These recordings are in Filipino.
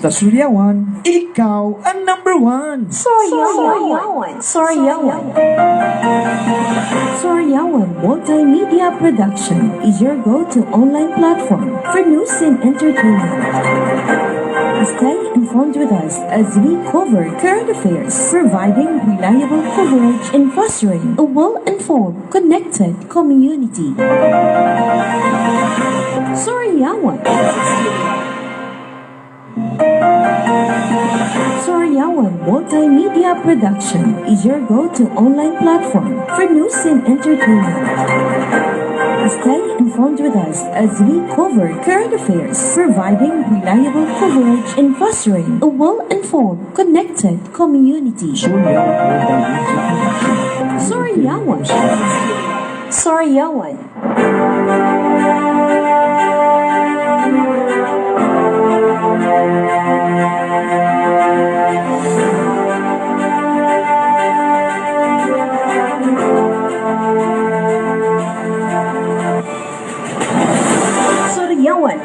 Basta Suryawan, ikaw ang number one. Suryawan. Suryawan Multimedia Production is your go-to online platform for news and entertainment. Stay informed with us as we cover current affairs, providing reliable coverage and fostering a well-informed, connected community. Suryawan. Suryawan Multimedia Production is your go-to online platform for news and entertainment. Stay informed with us as we cover current affairs, providing reliable coverage and fostering a well-informed, connected community. Suryawan. Suryawan.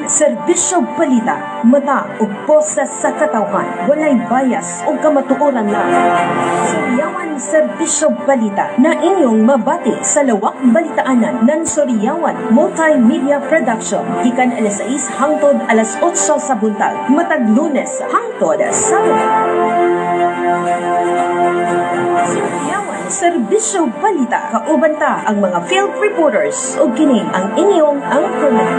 Serbisyo balita, mata o boses sa katawhan, walay bias o kamatuoran lang. Suryawan Serbisyo Balita na inyong mabati sa lawak balitaanan ng Suryawan Multimedia Production. Gikan alas 6 hangtod alas 8 sa buntag, matag Lunes hangtod Sabado. Suryawan Serbisyo Balita, kauban ta ang mga field reporters o kini ang inyong anchorman.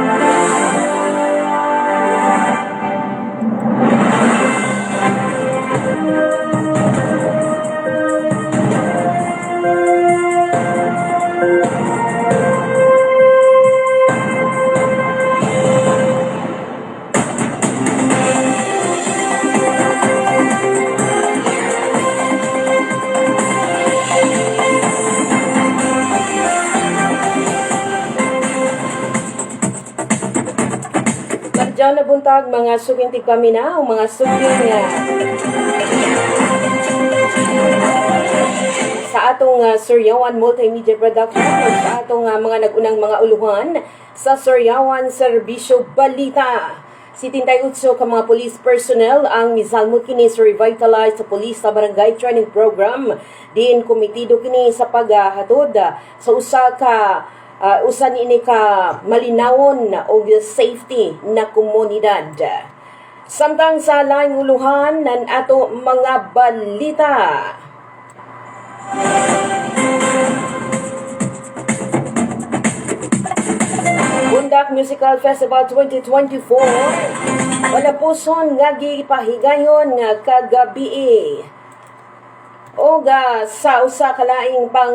Diyan na buntag mga suging tigpamina o mga suging sa atong Suryawan Multimedia Production o sa atong mga nagunang mga uluhan sa Suryawan Serbisyo Balita. Si 38 ka mga police personnel ang misalmot kini sa revitalized police sa barangay training program. Diin komitido kini sa paghatod sa usan ini ka malinawon o safety na komunidad. Samtang sa laing uluhan ng ato mga balita. Bundak Musical Festival 2024 wala puson nga gipahigayon nga kagabi. O sa usa ka laing pang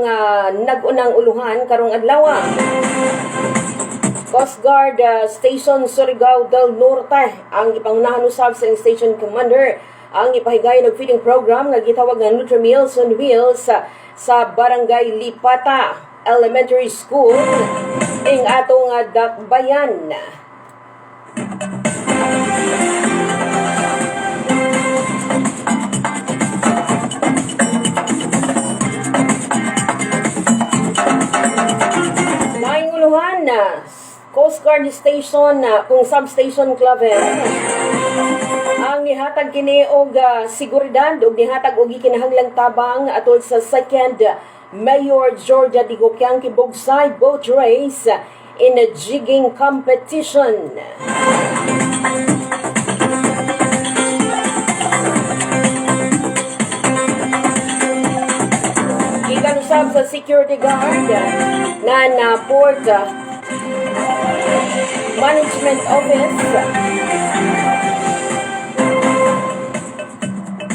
nagunang uluhan karong adlaw. Coast Guard Station Surigao del Norte ang ipangunahan usab sa station commander ang ipahigayon og feeding program nga gitawag nga Nutri-Meals on Wheels sa Barangay Lipata Elementary School ing atong Dakbayan. Coast Guard Station kung substation Clavel ang nihatag kini og seguridad og nihatag og gikinahanglang tabang atol sa second Mayor Georgia Digokyang Kibogside boat race in a jigging competition. Gikan usab sa security guard na Port Management Office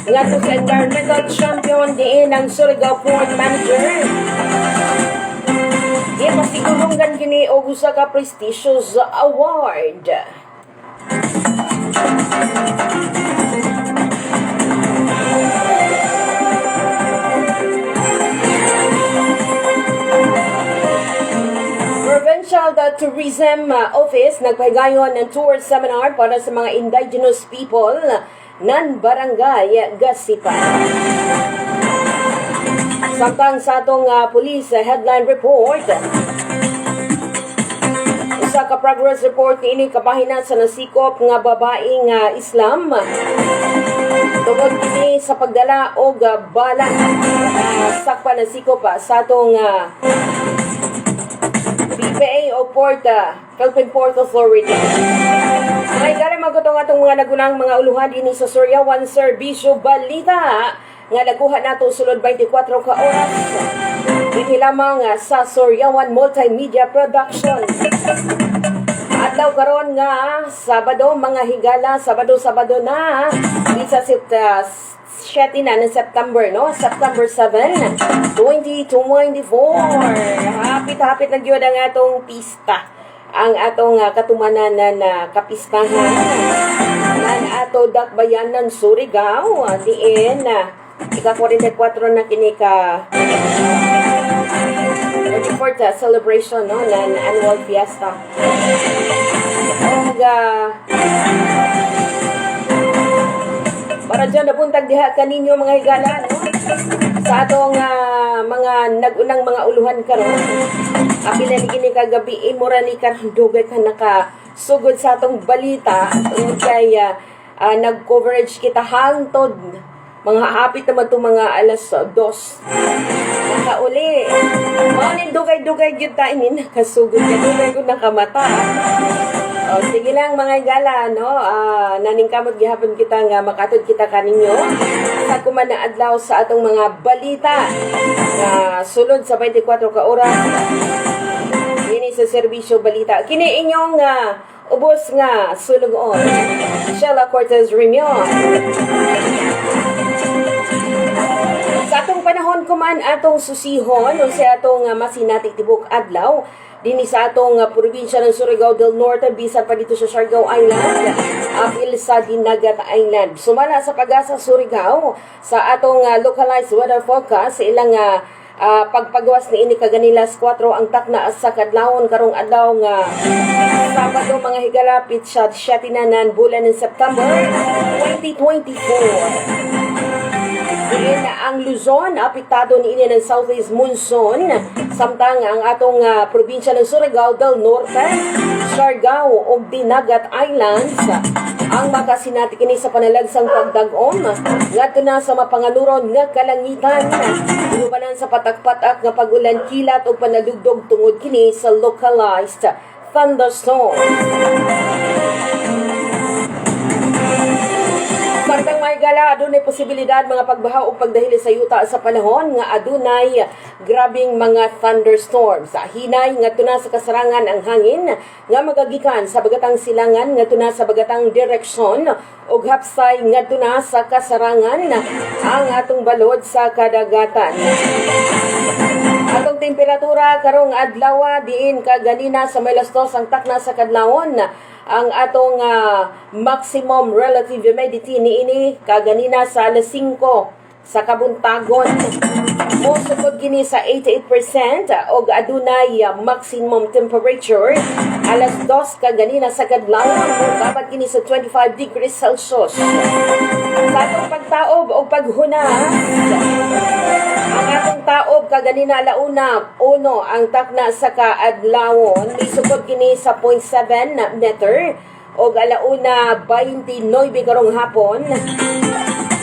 ngadto sa environmental champion diin ang Surigao Port Manager. Ipasigurunggan kini og usa ka prestigious award. Provincial Tourism Office nagpahigayon ng tour seminar para sa mga indigenous people ng Barangay Gasipan. Samtang sa atong police headline report, usa ka progress report ni ini kapahina sa nasikop nga babaeng Islam tungod kini sa pagdala og bala sakpa nasikop sa atong PPA o Philippine Port Authority. May gara magutong atong mga nagunang mga uluhan dinhi sa Suryawan Serbisyo Balita nga nakuha nato sulod 24 ka oras. Dinhi lamang sa Suryawan Multimedia Production. Adlaw karon nga Sabado mga higala, Sabado na isa sa na ng September, no? September 7, 2024. Hapit-hapit na gyud ang atong pista. Ang atong katumanan na kapistahan. Nan ato dakbayanan Surigao. Diin, ika-44 na kini ka 44th celebration, no? Ng annual fiesta. Para dyan nabuntag diha kaninyo mga higala, no? Sa atong mga nagunang mga uluhan karon. Apil na ni kagabi, mura ni karon dugay ka nakasugod sa atong balita. Tungod kay nag-coverage kita hangtod. Mga hapit naman itong mga alas 2. Nakauli. Mga dugay-dugay yun tayo ni nakasugod ka. Dugay ko nakamata. O, sige lang mga igala, no? Naningkamot gihapon kita nga makatod kita kaninyo sa kumana adlaw sa atong mga balita sulod sa 24 ka oras ini sa Serbisyo Balita. Kini inyong ubos nga sulugon. Sheila Cortez Remion. Sa atong panahon kuman atong susihon o sa atong masinati tibok adlaw dinhi sa atong probinsya ng Surigao del Norte bisan pa dito sa Siargao Island apil sa Dinagat Island. Sumala sa Pag-asa Surigao sa atong localized weather forecast ilang pagpagawas ni ini kaganilas 4 ang takna sa kadlawon karong adlaw nga Sabado mga higalapit sa 7 na bulan ng September 2024. Diin ang Luzon, apektado ni ini ng southeast monsoon. Samtang ang atong probinsya ng Surigao del Norte, Siargao o Dinagat Islands ang makasinati kini sa panalagsang pagdag-on ngadto na sa mapanganuron nga kalangitan. Inubanan sa patak-patak nga pag-ulan kilat o panalugdog tungod kini sa localized thunderstorm. Samtang may gala, adunay posibilidad mga pagbaha o pagdahili sa yuta sa panahon nga adunay grabing mga thunderstorms. Hinay nga tuna sa kasarangan ang hangin nga magagikan sa bagatang silangan nga tuna sa bagatang direksyon ug hapsay nga tuna sa kasarangan ang atong balod sa kadagatan. Atong temperatura karong adlaw diin kaganina sa melas 2 ang takna sa kadlawon. Ang atong maximum relative humidity niini kaganina sa alas 5 sa kabuntagon. Mosukod gini sa 88% og adunay maximum temperature alas 2 kaganina sa kadlawon dapat gini sa 25 degrees Celsius. Sa atong pagtaob o paghuna ang atong taob kaganina alauna 1 ang takna sa kaadlawon misukod kini sa 0.7 meter o alauna 29 karong hapon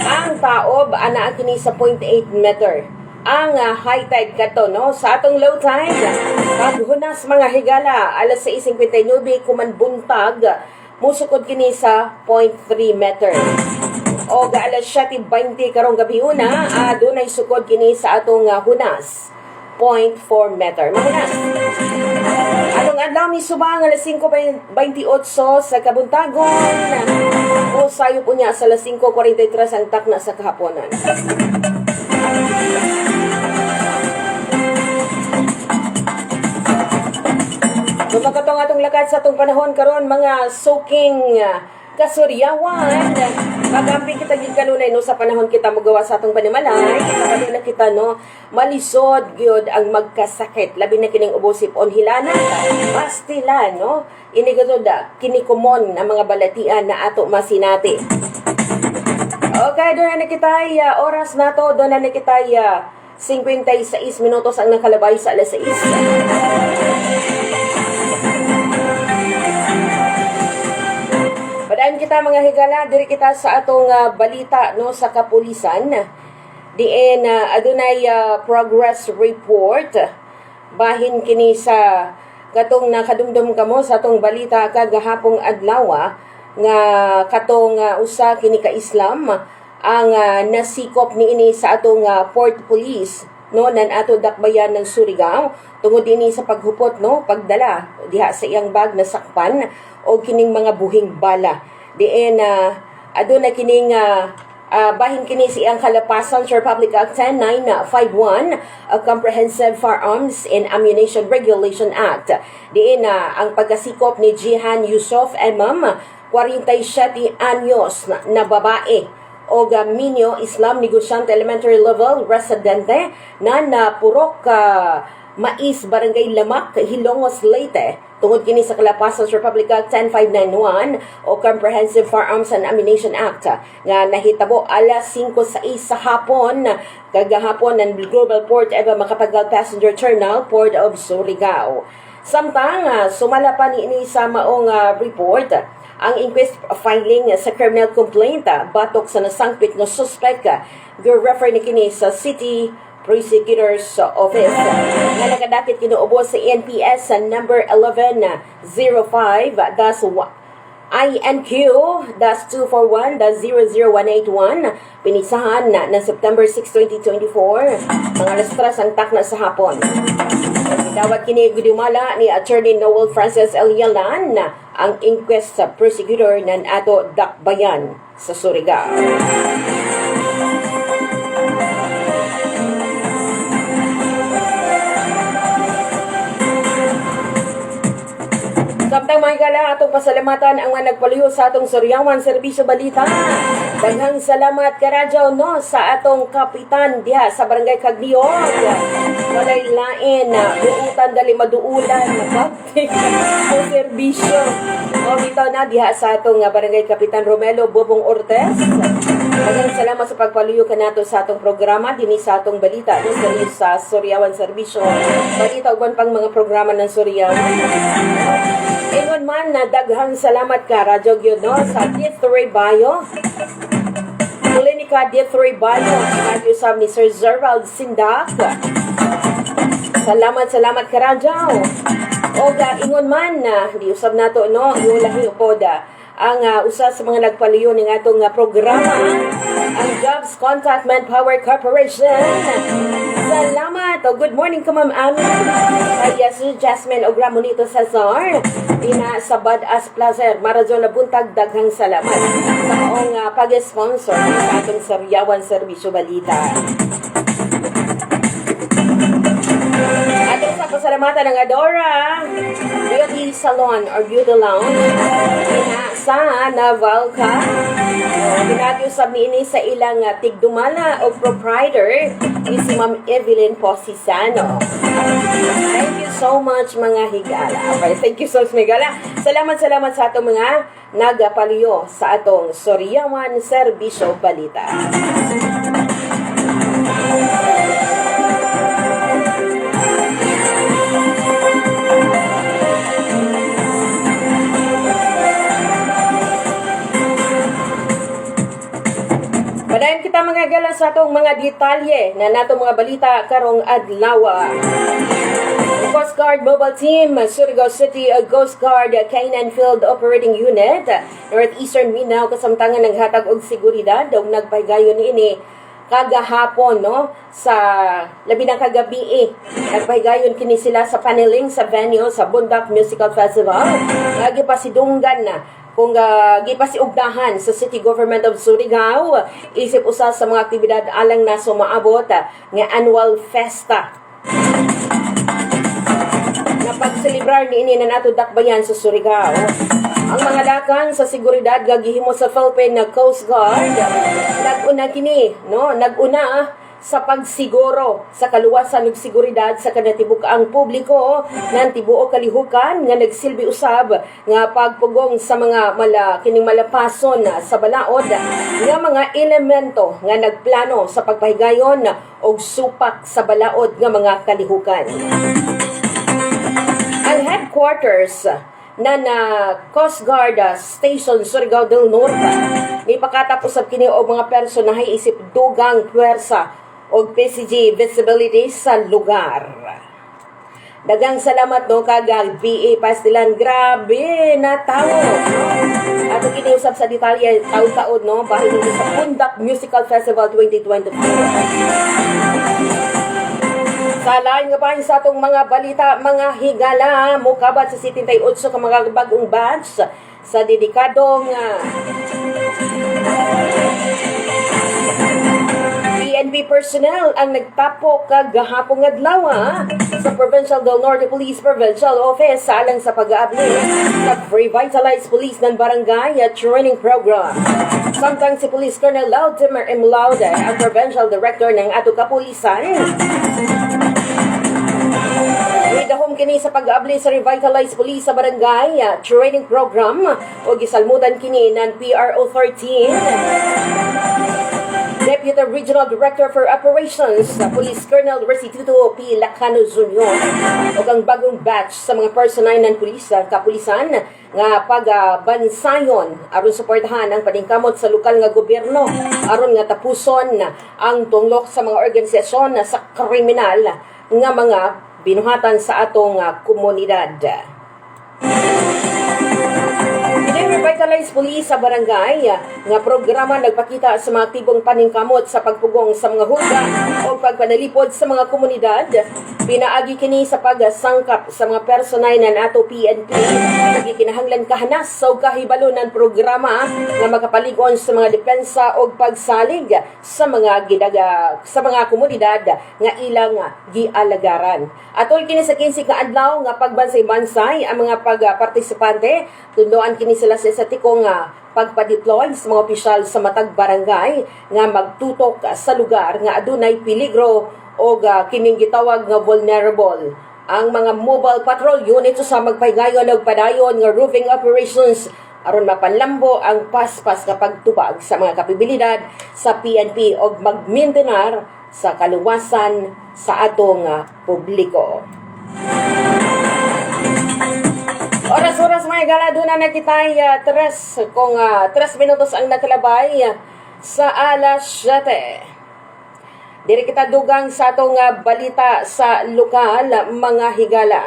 ang taob ana kini sa 0.8 meter. Ang high tide kato no sa atong low tide paghunas mga higala alas 6:59 kuman buntag musukod kini sa 0.3 meter. O alas 7:20 karong gabi una, dunay sukod kini sa atong hunas. 0.4 meter. Mahunas. Anong adlaw ni subang alas 5:28 sa kabuntagon. O sayo po niya sa alas 5:43 ang takna sa kahaponan. Magkatong atong lakad sa atong panahon karon mga soaking kasuryawan. Pag-amping kita gid kanunay no sa panahon kita magawa sa atong panimalay, na kita no malisod gyud ang magkasakit labi na kining ubosip on hilana, pastila no. Ini gud kini common na mga balatian na ato masinati. Okay, doon na kita oras nato, doon na kita 56 minutos ang nakalabay sa alas 6. kita mga higala, diri kita sa atong balita no sa kapulisan. Diin adunay progress report bahin kini sa katong nakadumdum kamo sa atong balita kagahapong adlaw nga katong usa kini ka Islam ang nasikop niini sa atong Port Police no nan ato dakbayan ng Surigao tungod ini sa paghupot no pagdala diha sa iyang bag na sakpan o kining mga buhing bala. Diin aduna kining bahin kini sa iyang kalapasan sa Republic Act 10951, a Comprehensive Firearms and Ammunition Regulation Act. Diin ang pagkasikop ni Jihan Yusuf Emam, 47 anyos na babae o Minyo Islam Negosyante Elementary Level Residente na napurok Mais Barangay Lamak, Hilongos, Leyte tungod kini sa kalapasan sa Republic Act 10591 o Comprehensive Firearms and Ammunition Act nga nahitabo alas 5:06 sa hapon kagahapon ng Global Port Eva Macapagal Passenger Terminal, Port of Surigao. Samtang sumala pa niini sa maong report ang inquest filing sa criminal complaint batok sa nasangpit nga suspect gi-refer ni kini sa City Prosecutor's Office nga nakadakit kinuubo sa NPS sa number 1105-INQ-241-00181 pinisahan na September 6, 2024 mga alas 3 ang takna sa hapon. Dawat kini gudumala ni Attorney Noel Francis Elialan ang inquest sa prosecutor ng ato dakbayan sa Surigao. Samtang mga higala, atong pasalamatan ang mga nagpaluyo sa atong Suryawan Serbisyo Balita. Daghang salamat karadyaw no sa atong kapitan diha sa Barangay Cagliog. Walay lain buutan dali maduulan pagtik o serbisyo. O bitaw na diha sa atong Barangay Kapitan Romelo Bobong Ortez. Daghang salamat sa pagpaluyo kanato sa atong programa dinhi sa atong balita no sa Suryawan Serbisyo Balita uban pang mga programa ng Suryawan. Ingon man na daghang salamat ka Radyo gyud no sa D3 Bayo. Klinika D3 Bayo nag-usab ni Sir Zerald Sindak. Salamat ka Radyo. O ingon man na di usab nato no iulahi upod ang usa sa mga nagpaluyo ning atong programa ang Jobs Contact Manpower Corporation. Salamat o good morning ka Ma'am Ami. Kaya si Jasmine Ogramonito Cesar ina sa Badass Plaza Marazon na buntag daghang salamat sa maong pag-sponsor sa atong Suryawan Serbisyo Balita. Ating sa pasalamatan ng Adora Beauty Salon or Beauty Lounge ina sa Navalca. Binatyo sa mini sa ilang tigdumala o proprietor ni si Ma'am Evelyn Posisano. Thank you so much mga higala. Okay, thank you so much mga higala. Salamat sa atong mga nagapaliyo sa atong Suryawan Serbisyo Balita. Padayon kita mga gala sa atong mga detalye na natong mga balita karong adlaw. Coast Guard Mobile Team, Surigao City Coast Guard Kainan Field Operating Unit, Northeastern Mindanao kasamtangan naghatag og seguridad ug nagpahigayon ini kagahapon no sa labi ng kagabi nagpahigayon kini sila sa paneling sa venue sa Bundak Musical Festival. Lagi pa sidunggan na kung gipasiugdahan sa City Government of Surigao isip usa sa mga aktibidad alang na sumaabot nga annual festa na pagselebrar niini na nato dakbayan sa Surigao. Ang mga dakan sa seguridad gagihimo sa Philippine Coast Guard naguna kini no naguna sa pagsiguro sa kaluwasan ug seguridad sa kanatibukaang publiko ng tibuok kalihukan nga nagsilbi usab nga pagpugong sa mga kining malapason sa balaod nga mga elemento nga nagplano sa pagpahigayon og supak sa balaod nga mga kalihukan. Ang headquarters na Coast Guard Station Surigao del Norte. May pagkatapos sa kini og mga personahe isip dugang pwersa o PCG visibility sa lugar. Dagang salamat no kag BA Pastilan, grabe na tao. Ato kiniusap sa detalye taon-taon no bahin sa Pundak Musical Festival 2024. Sa lain nga bahin sa atong mga balita, mga higala, mukabat sa 78 ka mga bagong batch sa dedikadong PNP personnel ang nagtapok kagahapon adlaw sa Provincial del Norte Police Provincial Office alang sa pag-aabli sa Revitalized Police ng Barangay Training Program. Samtang si Police Colonel Lautimer M. Laude, ang Provincial Director ng ato kapulisan, idahom kini sa pag-aabli sa Revitalized Police sa Barangay Training Program o gisalmudan kini ng PRO 13. Deputy Regional Director for Operations, Police Colonel Restituto P. Lacano Jr. o ang bagong batch sa mga personay ng kapulisan nga pagbansayon aron suportahan ang paningkamot sa lokal nga gobyerno aron nga tapuson ang tunglok sa mga organisasyon sa kriminal nga mga binuhatan sa atong komunidad. Revitalized Police sa barangay nga programa nagpakita sa mga aktibong paningkamot sa pagpugong sa mga hulga o pagpanalipod sa mga komunidad. Pinaagi kini sa pagsangkap sa mga personay ng ato PNP nga kinahanglan kahanas sa kahibalo ng programa nga makapaligon sa mga depensa o pagsalig sa mga sa mga komunidad nga ilang gialagaran. Atol kini sa 15 ka adlaw nga pagbansay-bansay ang mga pagpartisipante, tundoan kini sila sa tikong pagpa-deploy sa mga opisyal sa matag barangay nga magtutok sa lugar nga adunay peligro o kining gitawag nga vulnerable. Ang mga mobile patrol units sa magpahigayon og padayon nga roofing operations aron mapanlambo ang paspas nga pagtubag sa mga kapibilidad sa PNP og magmintenar sa kaluwasan sa atong publiko. Oras-oras mga gala, doon na nakitay 3 minutos ang nakalabay sa alas 7. Diri kita dugang sa atong balita sa lokal, mga higala.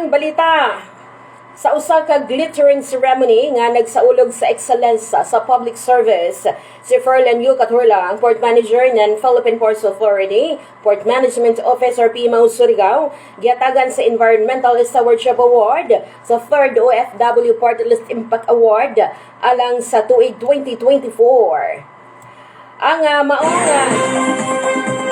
Balita sa usa ka glittering ceremony nga nagsaulog sa excellence sa public service si Ferlan Yu Caturla, ang Port Manager ng Philippine Ports Authority, Port Management Officer PMO Surigao, giatagan sa Environmental Stewardship Award sa 3rd OFW Port List Impact Award alang sa tuig 2024. Ang maong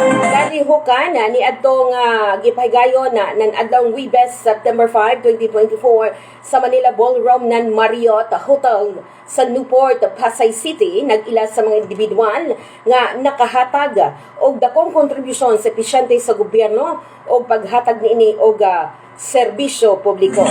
kalihukan ni adtong gipahigayon ng adlawng Webes September 5, 2024 sa Manila Ballroom ng Marriott Hotel sa Newport, Pasay City, nag-ila sa mga individual nga nakahatag og dakong kontribusyon sa episyente sa gobyerno o paghatag niini og serbisyo publiko.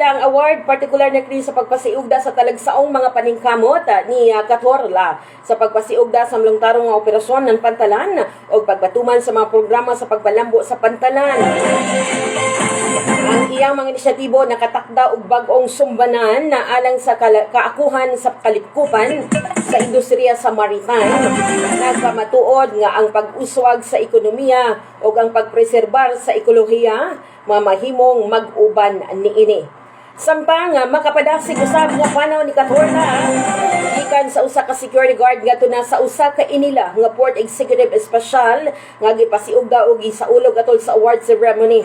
Ang award, partikular na kini sa pagpasiugda sa talagsaong mga paningkamot ni Caturla sa pagpasiugda sa malungtarong nga operasyon ng Pantalan o pagpatuman sa mga programa sa pagpalambo sa Pantalan. Ang iyang mga inisyatibo nakatakda og bag-ong sumbanan na alang sa kaakuhan sa kalipkupan sa industriya sa maritime. Nagpamatuod nga ang pag-uswag sa ekonomiya o ang pagpreserbar sa ekolohiya mamahimong mag-uban niini. Sampang makapadasig usab nga panaw ni Caturla gikan sa usa ka security guard ngadto na sa usa ka inila nga Port Executive Special nga gipasiugda og gisaulog atol sa award ceremony.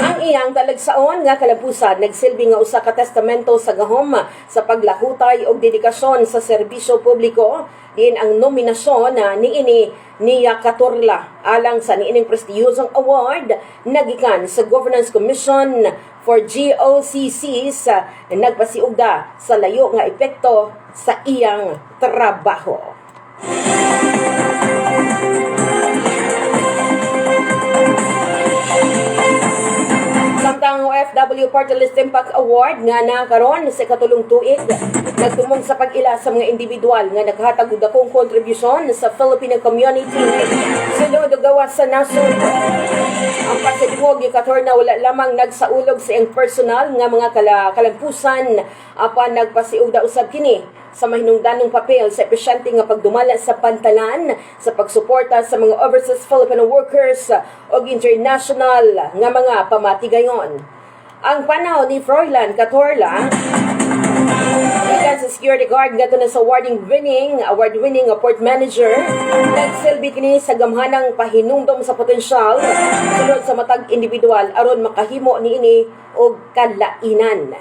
Ang iyang talagsaon nga kalabusan nagsilbi nga usa ka testamento sa gahom sa paglahutay og dedikasyon sa serbisyo publiko diin ang nominasyon niini niya Catorla alang sa niining prestiyosong award nagikan sa Governance Commission for GOCCs nagpasiugda sa layo nga epekto sa iyang trabaho. Samtang OFW Party List Impact Award nga nakaron sa katulong tuig nagtumong sa pag-ila sa mga individual nga naghatag og dakong kontribusyon sa Filipino community sulod og gawas sa nasod. Ang pasidungog ni Catorla wala lamang nagsaulog sa iyang personal nga mga kalampusan apan nagpasiugda usab kini sa mahinungdanong papel sa epesyente nga pagdumala sa pantalan sa pagsuporta sa mga overseas Filipino workers o international nga mga pamatigayon. Ang panaw ni Froilan Catorla ikan sa security guard nga na sa award-winning port manager nagsilbi kini sa gamhanang pahinumdom sa potensyal sulod sa matag individual aron makahimo niini og kalainan.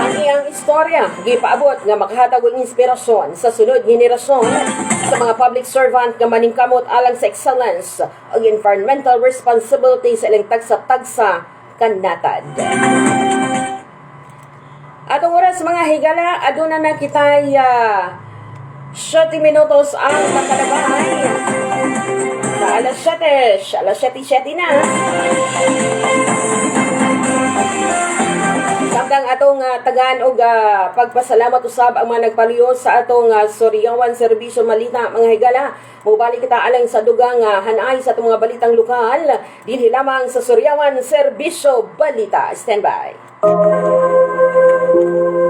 Ang iyang istorya gipaabot nga makahatag og inspirasyon sa sunod henerasyon sa mga public servant nga maningkamot alang sa excellence ug environmental responsibility sa ilang tagsa-tagsa kanatad. Atong oras mga higala, aduna na kitay 7 minutos ang nakalabay. Sa alas 7 na. Samtang atong tagaan og pagpasalamat usab ang mga nagpaliyo sa atong Suryawan Serbisyo Balita mga higala. Mubalik kita alang sa dugang hanay sa atong mga balitang lokal dinhi lamang sa Suryawan Serbisyo Balita. Standby.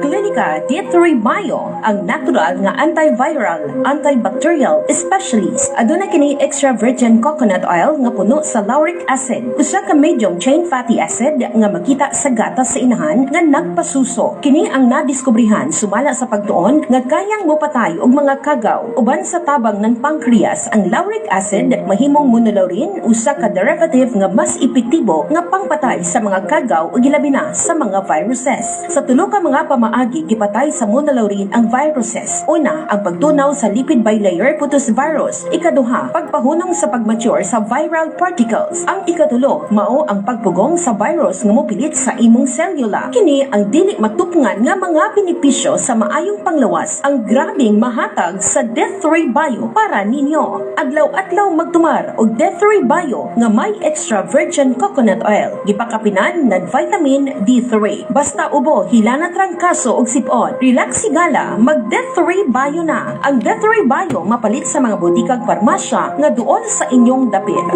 Klinika D3 Bio, ang natural nga antiviral, antibacterial specialist. Aduna kini extra virgin coconut oil nga puno sa lauric acid, usa ka medium chain fatty acid nga makita sa gatas sa inahan nga nagpasuso. Kini ang nadiskubrihan sumala sa pagtuon nga kayang mopatay og mga kagaw uban sa tabang ng pancreas. Ang lauric acid mahimong monolaurin, usa ka derivative nga mas epektibo nga pangpatay sa mga kagaw ug ilabi na sa mga viruses. Sa tulo ka mga pamaagi gipatay sa monolaurin ang viruses. Una, ang pagtunaw sa lipid bilayer putus virus. Ikaduha, pagpahunong sa pagmature sa viral particles. Ang ikatulo, mao ang pagpugong sa virus nga mopilit sa imong selula. Kini ang dili matupungan nga mga benepisyo sa maayong panglawas ang grabing mahatag sa D3 Bio para ninyo. Adlaw-adlaw magtumar og D3 Bio nga may extra virgin coconut oil. Gipakapinan ng vitamin D3. Basta ubo, hilana trangkaso og sipon. Relax sigala, mag D3 Bio na. Ang D3 Bio mapalit sa mga butikag parmasya nga duol sa inyong dapit.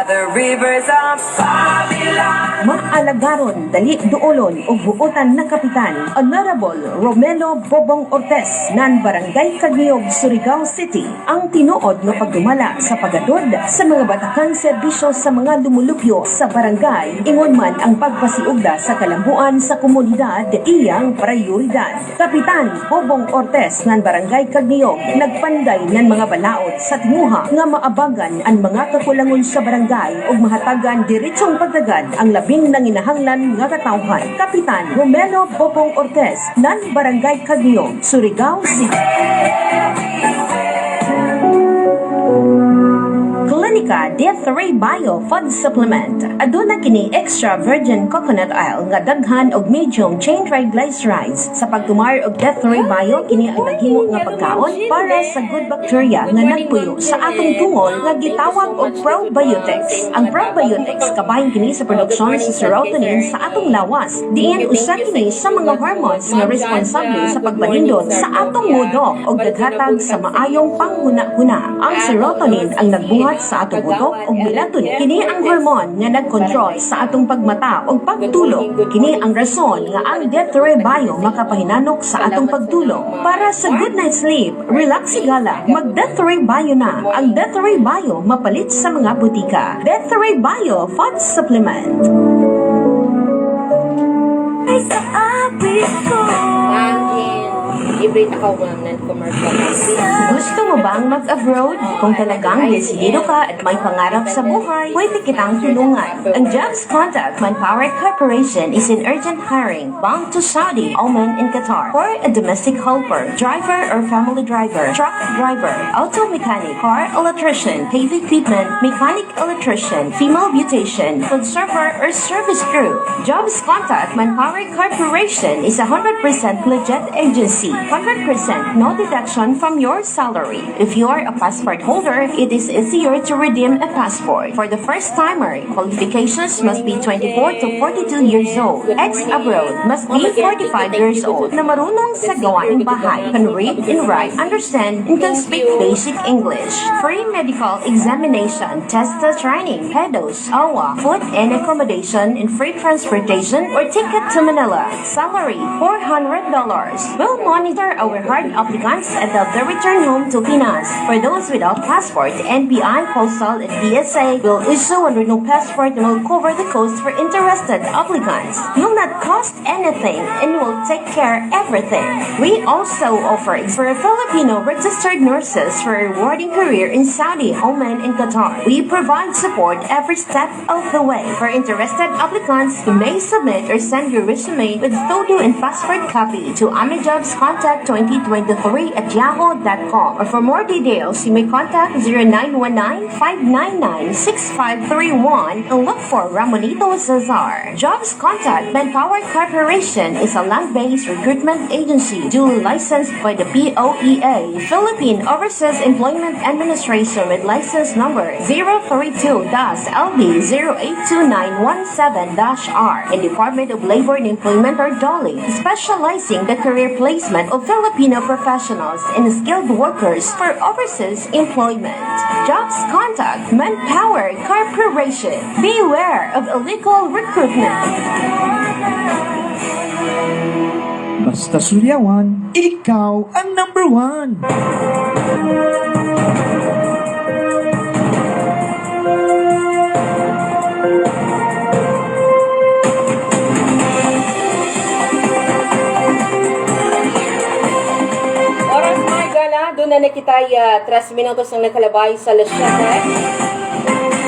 The rivers of Babylon. Maalagaron, dali duolon o buotan na kapitan, Honorable Romelo Bobong Ortez, nan Barangay Cagniog, Surigao City, ang tinuod nga pagdumala sa pagatod sa mga batakang serbisyo sa mga lumulupyo sa barangay, ingon man ang pagpasiugda sa kalambuan sa komunidad, iyang prioridad. Kapitan Bobong Ortez, nan Barangay Cagniog, nagpanday ng mga balaod sa tinguha nga maabagan ang mga kakulangon sa barangay ug mahatagan diretsong pagdagad ang labing nanginahanglan nga katawhan. Kapitan Romelo Bobong Ortez, nan Barangay Cagniog, Surigao City. Klinika D3 Bio Food Supplement. Aduna kini extra virgin coconut oil nga daghan og medium chain triglycerides. Sa pagtumar og D3 Bio, kini ang naghimo nga pagkaon para sa good bacteria nga nagpuyo sa atong tungol nga gitawag og probiotics. Ang probiotics kabahin kini sa produksyon sa serotonin sa atong lawas. Diin usa kini sa mga hormones nga responsable sa pagbalindot sa atong modo og naghatag sa maayong panghuna-huna. Ang serotonin ang nagbuhat sa atong utok ug melatonin. Kini ang hormone nga nagkontrol sa atong pagmata ug pagtulog. Kini ang rason nga ang D3 Bio makapahinanok sa atong pagtulog. Para sa good night sleep, relax sigala, mag D3 Bio na. Ang D3 Bio mapalit sa mga butika. D3 Bio Food Supplement. Ay sa abis ko. libre na ma'am non-commercial company. Gusto mo bang mag-abroad? Kung talagang desidido ka at may pangarap sa buhay, pwede kitang tulungan. Ang Jobs Contact Manpower Corporation is in urgent hiring bound to Saudi, Oman, and Qatar for a domestic helper, driver or family driver, truck driver, auto mechanic, car electrician, heavy equipment, mechanic electrician, female beautician, food server, or service crew. Jobs Contact Manpower Corporation is a 100% legit agency, 100% no deduction from your salary. If you are a passport holder, it is easier to redeem a passport. For the first timer, qualifications must be 24 to 42 years old. Ex-abroad must be 45 years old na marunong sa gawaing bahay, can read and write, understand, and can speak basic English. Free medical examination, test training, pedos, AWA, food and accommodation, and free transportation or ticket to Manila. Salary, $400. We'll monitor our hard applicants until they return home to Pinas. For those without passport, NBI, Postal, and PSA will issue a renewed passport and will cover the cost for interested applicants. You'll not cost anything and will take care everything. We also offer for Filipino registered nurses for a rewarding career in Saudi, Oman, and Qatar. We provide support every step of the way. For interested applicants, you may submit or send your resume with photo and passport copy to amijobs2023@yahoo.com. Or for more details, you may contact 0919-599-6531 and look for Ramonito Cesar. Jobs Contact Manpower Corporation is a land-based recruitment agency duly licensed by the POEA, Philippine Overseas Employment Administration with license number 032-LB082917-R and Department of Labor and Employment or DOLE, specializing the career placement of Filipino professionals and skilled workers for overseas employment. Jobs Contact Manpower Corporation. Beware of illegal recruitment. Basta Suryawan, ikaw ang number one. Oras mga gala, doon na nakitay 3 minutos ang nakalabay sa Lasyate.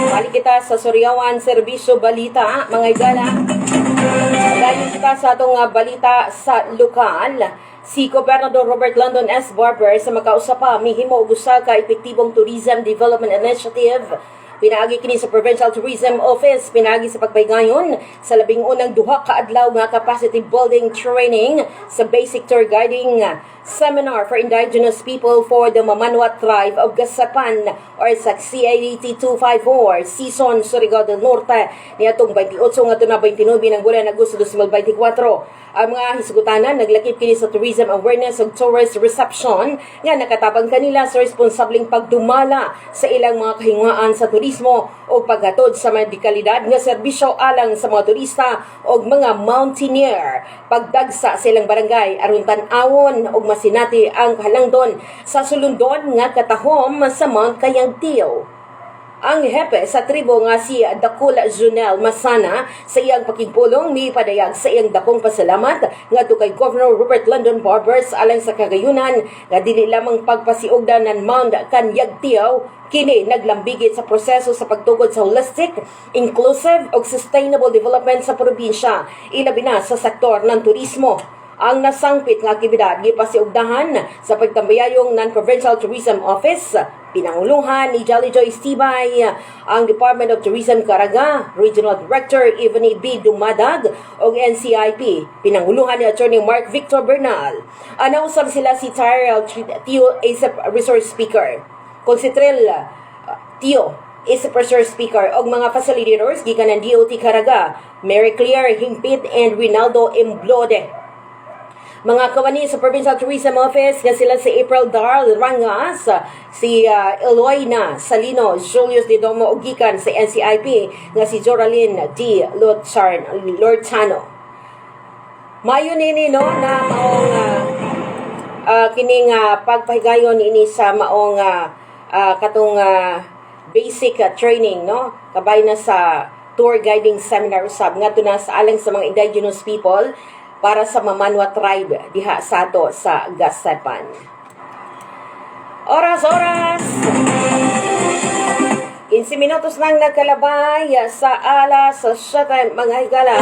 Balik kita sa Suryawan Serbisyo Balita, mga gala. Dahil kita sa atong balita sa lokal, si Gobernador Robert London S. Barber sa makausapa mihimo og usa ka epektibong tourism development initiative. Pinaagi kini sa Provincial Tourism Office, pinaagi sa pagpaygayon sa labing unang duha ka adlaw nga capacity building training sa basic tour guiding seminar for indigenous people for the Mamanwa tribe of Gasapan or sa CADT 254 season Surigao del Norte niadtong 28 ngadto na 29 ng bulan Agosto 2024. Ang mga hisgutanan naglakip kini sa tourism awareness ug tourist reception nga nakatabang kanila sa responsabling pagdumala sa ilang mga kahingwaan sa turismo o paghatod sa medikalidad nga serbisyo alang sa mga turista o mga mountaineer. Pagdagsa sa ilang barangay aron tan-awon og masinati ang halangdon sa sulundon nga katahom sa Mount Kayangtiyo. Ang hepe sa tribo nga si Dakula Junel Masana sa iyang pakigpulong mipadayag sa iyang dakong pasalamat ngadto kay Governor Robert London Barbers alang sa kagayunan nga dili lamang pagpasiugdan ng Mount Kanyagtiaw kini naglambigit sa proseso sa pagtugod sa holistic, inclusive ug sustainable development sa probinsya ilabi na sa sektor ng turismo. Ang nasangpit nga aktibidad gipasiugdahan sa pagtambayayong Non-Provincial Tourism Office, pinanguluhan ni Jolly Joy Estibay, ang Department of Tourism Caraga, Regional Director Evany B. Dumadag o NCIP, pinanguluhan ni Attorney Mark Victor Bernal. Anausap sila si Tyrell Tio ASAP Resource Speaker, kung si Trill Tio ASAP Resource Speaker o mga facilitators gikan ng DOT Caraga, Mary Claire Himpit and Rinaldo Imblode. Mga kawani sa Provincial Tourism Office nga sila si April Darl Rangas, si Eloyna Salino, Julius de Domo Ugikan sa NCIP nga si Joraline D. Lortano. Mayo nini no na maong kining pagpahigayon ini sa maong katong basic training no kabay na sa tour guiding seminar usab ngadto na sa alang sa mga indigenous people para sa Mamanwa tribe diha sa ato sa Gasepan. Oras! 15 minutos nang nagkalabay sa alas 7 mga higala.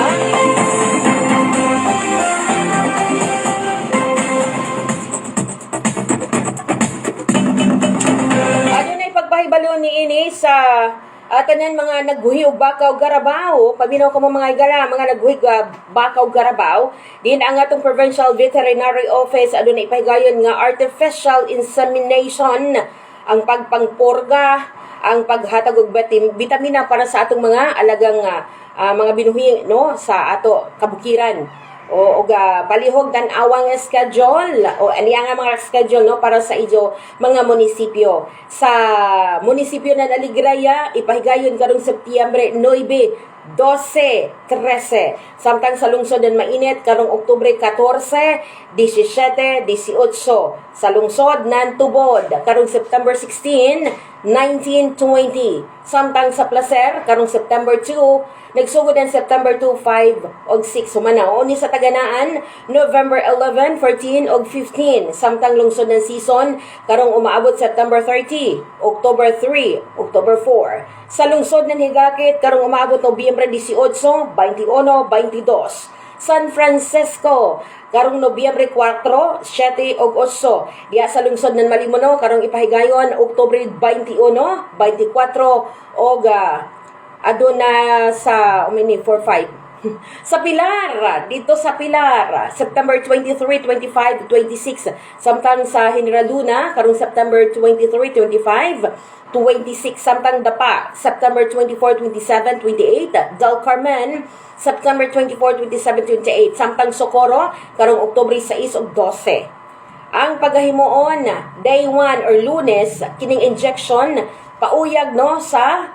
Ano na ipagpahibalo ni ini sa tanan mga nagguhi og bakaw garabaw, paminaw ko mga higala, mga nagguhi bakaw garabaw, din ang atong Provincial Veterinary Office adunay ipahigayon nga artificial insemination, ang pagpangporga, ang paghatag og bitamina para sa atong mga alagang mga binuhi no sa ato kabukiran. O palihog tan-awang schedule o aniya nga mga schedule no para sa ijo mga munisipyo. Sa munisipyo na Naligraya ipahigayon karong Setyembre 9, 12, 13. Samtang sa lungsod ng Mainit karong Oktubre 14, 17, 18. Sa lungsod ng Tubod karong September 16, 19, 20. Samtang sa Placer karong September 2, nagsugod ng September 2, 5, og 6. Sumanaw ni sa Taganaan, November 11, 14, og 15. Samtang lungsod ng Season, karong umaabot September 30, October 3, October 4. Sa lungsod ng Higakit, karong umaabot Nobyembre 18, 21, 22. San Francisco, karong Nobyembre 4, 7, og 8. Diya sa lungsod ng Malimono, karong ipahigayon, Oktubre 21, 24, og aduna sa 4-5 sa Pilar, dito sa Pilar, September 23, 25, 26. Samtang sa General Luna karong September 23, 25, 26. Samtang Dapa, September 24, 27, 28. Del Carmen, September 24, 27, 28. Samtang Socorro karong Oktubre 6 ug 12. Ang paghahimuon day 1 or Lunes kining injection pauyag no sa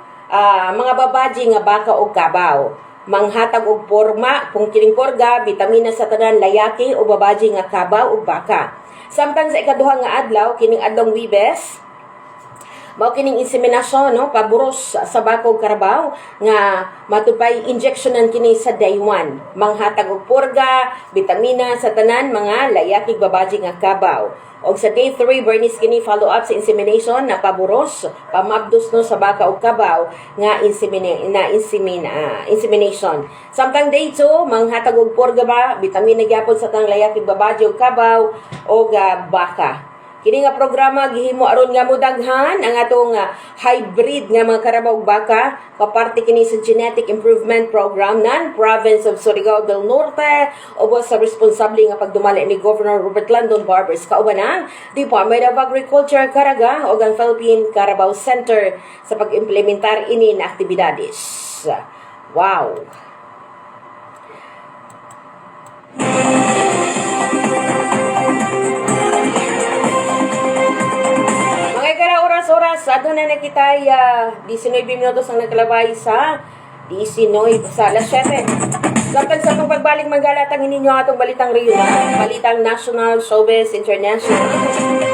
mga babaji nga baka o kabaw. Manghatag og porma, kung kining porga, bitamina sa tanan layaki o babaji nga kabaw o baka. Samtang sa ikaduha nga adlaw, kining adlong Wibes, mao kining inseminasyon no, paburos sa baka o karabaw nga matupay injectionan kini sa day 1. Manghatag og porga, bitamina sa tanan mga layaki babaji nga kabaw. Og sa day 3, Bernice kini follow-up sa insemination na paburos, pamabdos no sa baka o kabaw nga insemination. Samtang day 2, manghatag og porga ba, bitamina gyapon sa tang layaki babaji o kabaw o baka. Kini nga programa gihimo aron nga mudaghan ang atong hybrid nga mga karabaw ug baka, kaparte kini sa Genetic Improvement Program nan Province of Surigao del Norte ubos sa responsable nga pagdumali ni Governor Robert Landon Barbers kauban ang Department of Agriculture Caraga ug ang Philippine Carabao Center sa pag-implementar ini na aktibidades. Wow. Oras, aduna na kita 19 minutos ang nagkalabay sa 19 sa alas 7. Samtang sa itong pagbalik magalatang ninyo atong balitang regional, balitang national, showbiz, international,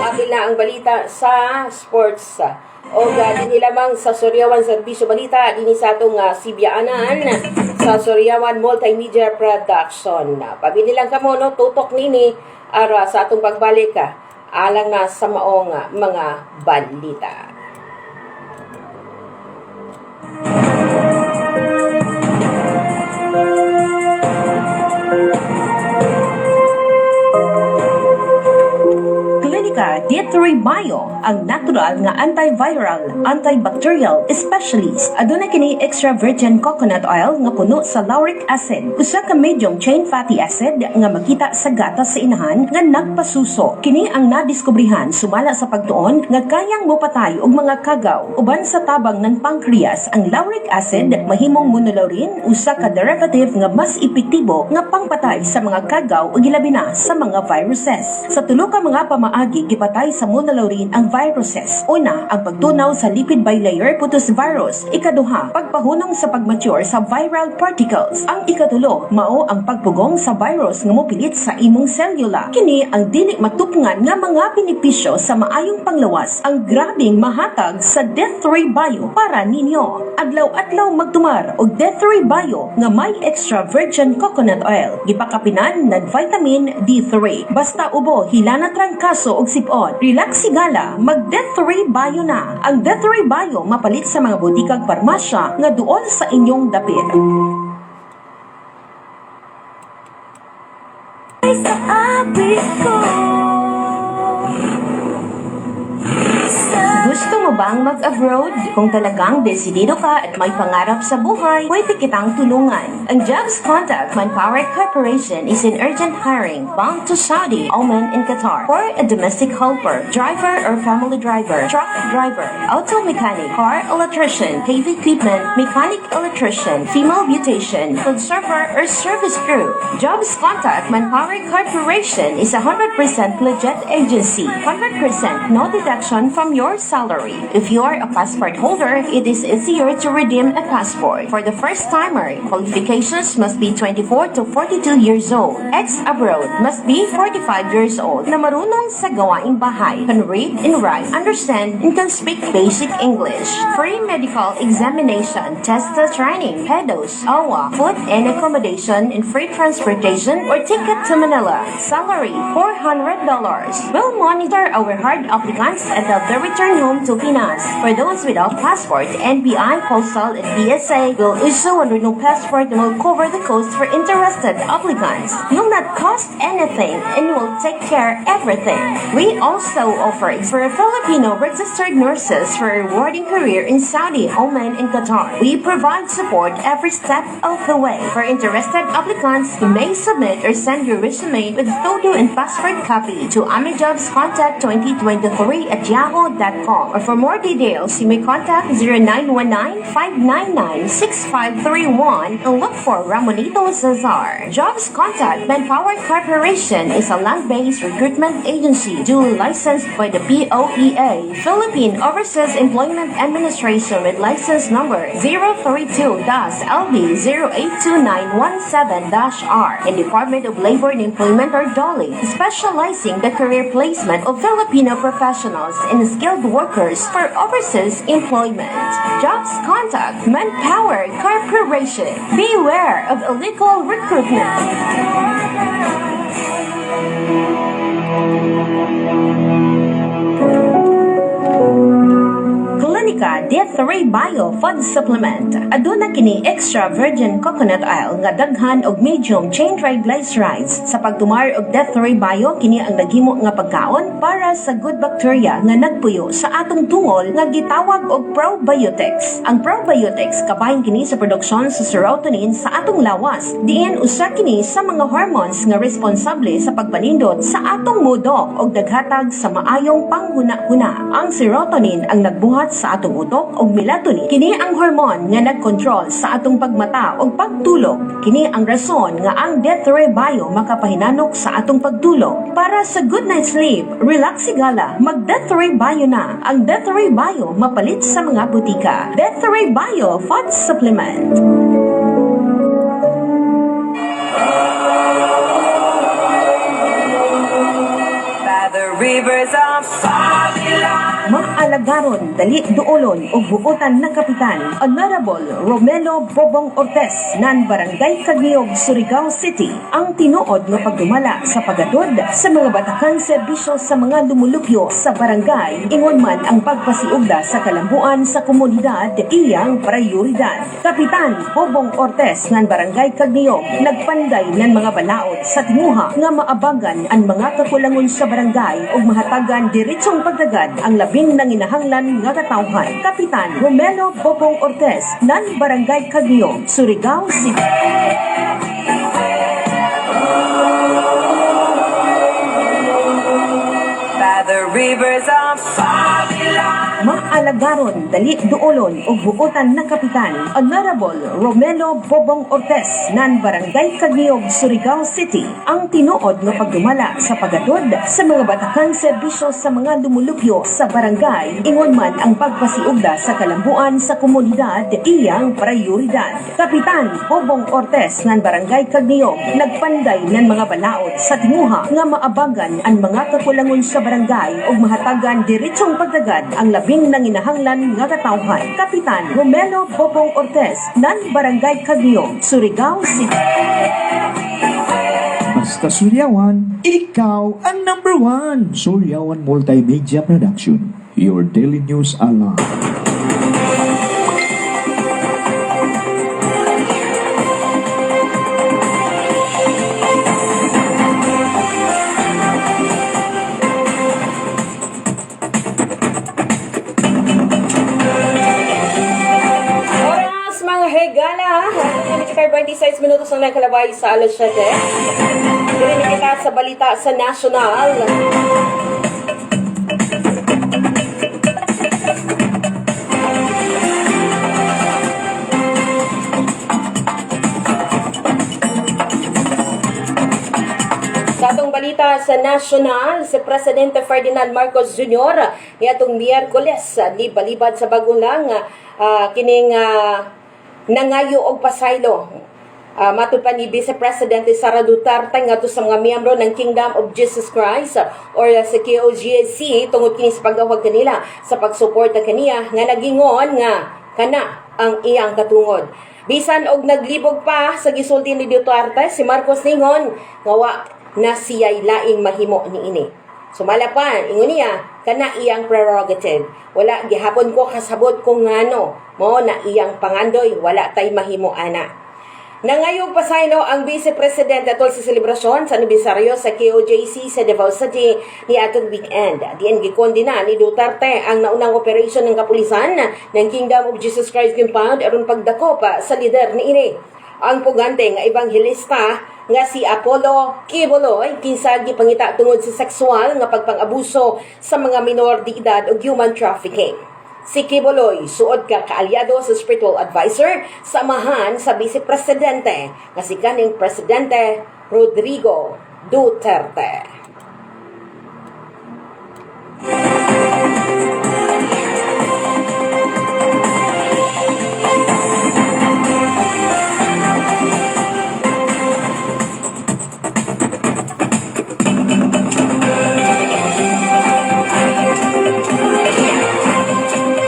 apil na ang balita sa sports. O din lamang sa Suryawan Serbisyo Balita, din sa itong Sibyaanan sa Suryawan Multimedia Production. Pabili lang kamo, no, tutok nini ara sa atong pagbalik alang na sa maong mga balita. Klinika D3 Bio, ang natural nga antiviral, antibacterial specialist. Aduna kini extra virgin coconut oil nga puno sa lauric acid, usa ka medium chain fatty acid nga makita sa gatas sa inahan nga nagpasuso. Kini ang nadiskubrihan sumala sa pagtuon nga kayang mopatay og mga kagaw uban sa tabang ng pancreas. Ang lauric acid mahimong monolaurin, usa ka derivative nga mas epektibo nga pangpatay sa mga kagaw ug ilabi na sa mga viruses. Sa tulo ka mga pamaagi gipatay sa monolaurin ang viruses. Una, ang pagtunaw sa lipid bilayer putus virus. Ikaduha, pagpahunong sa pagmature sa viral particles. Ang ikatulo, mao ang pagpugong sa virus nga mopilit sa imong selula. Kini ang dili matupngan nga mga benepisyo sa maayong panglawas ang grabing mahatag sa Death3 Bio para ninyo. Adlaw-adlaw magtumar og Death3 Bio nga may extra virgin coconut oil. Gipakapinan ng vitamin D3. Basta ubo, hilana trangkaso og sipon. Relax sigala, mag Death3 Bio na. Ang Death3 Bio mapalit sa mga butikag parmasya nga duol sa inyong dapit. Sa abis ko. Gusto mo bang mag-abroad? Kung talagang desidido ka at may pangarap sa buhay, pwede kitang tulungan. Ang Jobs Contact Manpower Corporation is in urgent hiring bound to Saudi, Oman, and Qatar for a domestic helper, driver or family driver, truck driver, auto mechanic, car electrician, heavy equipment, mechanic electrician, female beautician, food server, or service crew. Jobs Contact Manpower Corporation is a 100% legit agency, 100% no deduction from your salary. If you are a passport holder, it is easier to redeem a passport. For the first-timer, qualifications must be 24 to 42 years old. Ex-abroad must be 45 years old na marunong sa gawaing bahay, can read and write, understand, and can speak basic English. Free medical examination, test training, pedos, AWA, food and accommodation, and free transportation or ticket to Manila. Salary, $400. We'll monitor our hard applicants until they return home to Pinas. For those without passport, NBI, Postal, and PSA will issue a new passport and will cover the cost for interested applicants. You'll not cost anything and will take care everything. We also offer for Filipino registered nurses for a rewarding career in Saudi, Oman, and Qatar. We provide support every step of the way. For interested applicants, you may submit or send your resume with photo and passport copy to amijobs2023@yahoo.com. Or for more details, you may contact 0919-599-6531 and look for Ramonito Cesar. Jobs Contact Manpower Corporation is a land-based recruitment agency duly licensed by the POEA, Philippine Overseas Employment Administration with license number 032-LB082917-R and Department of Labor and Employment or DOLE, specializing the career placement of Filipino professionals and skilled workers for overseas employment. Jobs Contact Manpower Corporation. Beware of illegal recruitment. Clinica D3 Bio Food Supplement. Aduna kini extra virgin coconut oil nga daghan og medium chain triglycerides. Sa pagtumar og D3 Bio, kini ang naghimo nga pagkaon para sa good bacteria nga nagpuyo sa atong tungol nga gitawag og probiotics. Ang probiotics kabahin kini sa produksyon sa serotonin sa atong lawas. Diin usa kini sa mga hormones nga responsable sa pagpanindot sa atong mudo og daghatag sa maayong panghuna-huna. Ang serotonin ang nagbuhat sa atong utok og melatonin. Kini ang hormone nga nagkontrol sa atong pagmata og pagtulog. Kini ang rason nga ang D3 Bio makapahinanok sa atong pagtulog. Para sa good night's sleep, relax sigala, mag D3 Bio na. Ang D3 Bio mapalit sa mga butika. D3 Bio Food Supplement. By the rivers of Babylon. Maalagaron, dali duolon o buotan na kapitan, Honorable Romelo Bobong Ortez, nan Barangay Cagniog, Surigao City, ang tinuod nga pagdumala sa pagatod sa mga batakan serbisyo sa mga lumulupyo sa barangay, ingon man ang pagpasiugda sa kalambuan sa komunidad, iyang prioridad. Kapitan Bobong Ortez, nan Barangay Cagniog, nagpanday ng mga balaod sa tinguha nga maabagan ang mga kakulangon sa barangay ug mahatagan diretsong pagdagad ang labing nanginahanglan nga katawhan. Kapitan Romelo Bobong Ortez, nan Barangay Cagniog, Surigao City. By the rivers of Babylon. Kalagaron, Dali Duolon ug buotan na kapitan Honorable Romelo Bobong Ortez nan Barangay Kagniog, Surigao City ang tinuod nga pagdumala sa pagatod sa mga batakan serbisyo sa mga lumulupyo sa barangay ingon man ang pagpasiugda sa kalambuan sa komunidad iyang prioridad. Kapitan Bobong Ortez ng Barangay Kagniog nagpanday ng mga balaod sa tinguha nga maabagan ang mga kakulangon sa barangay ug mahatagan diretsong pagdagad ang labing nanginahanglan nga katawhan. Kapitan Romelo Bobong Ortez ng Barangay Kagniog, Surigao City. Basta Suryawan, ikaw ang number one. Suryawan Multimedia Production, your daily news alarm. Oras mga higala, 26 minutos ang nakalabay sa alas 7. Dirinig kita sa balita sa national. Sa atong balita sa national, si Presidente Ferdinand Marcos Jr. niadtong Miyerkules ni balibad sa bagulang kining nangayo og pasaylo. Matud pa ni Vice Presidente Sara Duterte ngadto sa mga miyembro ng Kingdom of Jesus Christ or sa KOJC tungod kini sa pagdawag kanila sa pagsuporta kaniya nga nagingon nga kana ang iyang katungod. Bisan og naglibog pa sa gisulti ni Duterte, si Marcos ningon nga wa na siya'y laing mahimo niini. Sumala pa, ingon niya, kana iyang prerogative. Wala, gihapon ko kasabot kung ngano, mo na iyang pangandoy, wala tay mahimo ana. Nangayog pasaylo ang Vice Presidente atol sa selebrasyon sa anibersaryo sa KOJC sa Davao City ni atong weekend. Diyan gikondina ni Duterte ang naunang operasyon ng kapulisan ng Kingdom of Jesus Christ Compound aron pagdako pa sa lider niini. Ang pugante nga ebanghelista nga si Apollo Kibuloy kinsa gipangita tungod sa sexual nga pagpang-abuso sa mga minor de edad ug human trafficking. Si Kibuloy suod ka kaalyado sa spiritual advisor samahan sa Vice Presidente nga si kaning Presidente Rodrigo Duterte.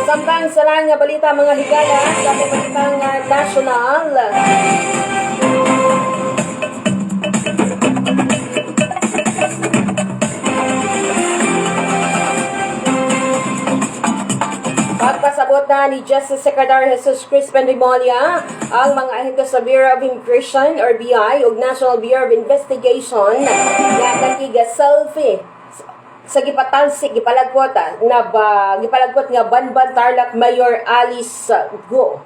Samtang sa lang nga balita mga higala sa mga balitang national. Pagpasabot na ni Justice Secretary Jesus Crispin Remulla ang mga ahente sa Bureau of Immigration or BI ug National Bureau of Investigation nga nakiga-selfie sa gipatalsik gipalagpot nga Banban Tarlac Mayor Alice Go.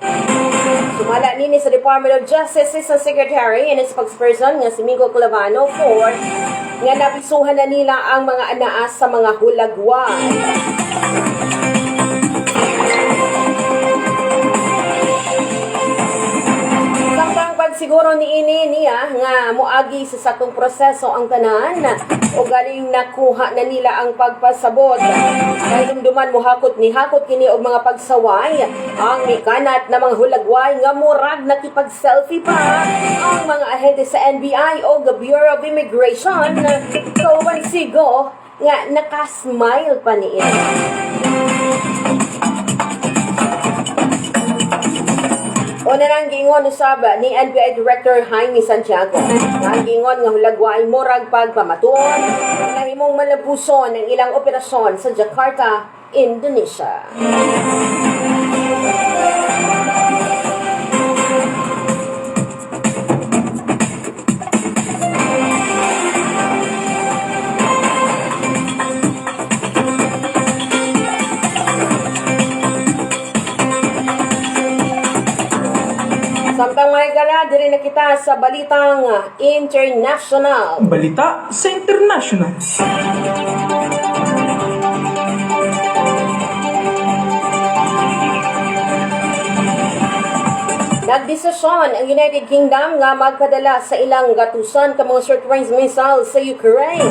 Sumala nini sa Department of Justice sa Secretary and spokesperson nga si Mingo Clavano for nga nabisuhan na nila ang mga anaas sa mga hulagwa. Siguro niya nga moagi sa sakong proseso ang tanan o galing nakuha na nila ang pagpasabot. Kay dumduman mohakot kini og mga pagsaway ang mikanat na mga hulagway nga murag nakipag-selfie pa ang mga ahente sa NBI o Bureau of Immigration kauban sigo nga nakasmile pa niya. O narang gingon usab ni NBI Director Jaime Santiago. Ang gingon nga hulagway murag pagpamatuon nahimong malabuson ng ilang operasyon sa Jakarta, Indonesia. Samtang mga gala, diri na kita sa balitang international. Balita sa international. Nagdesisyon ang United Kingdom nga magpadala sa ilang gatusan ka mga short-range missile sa Ukraine.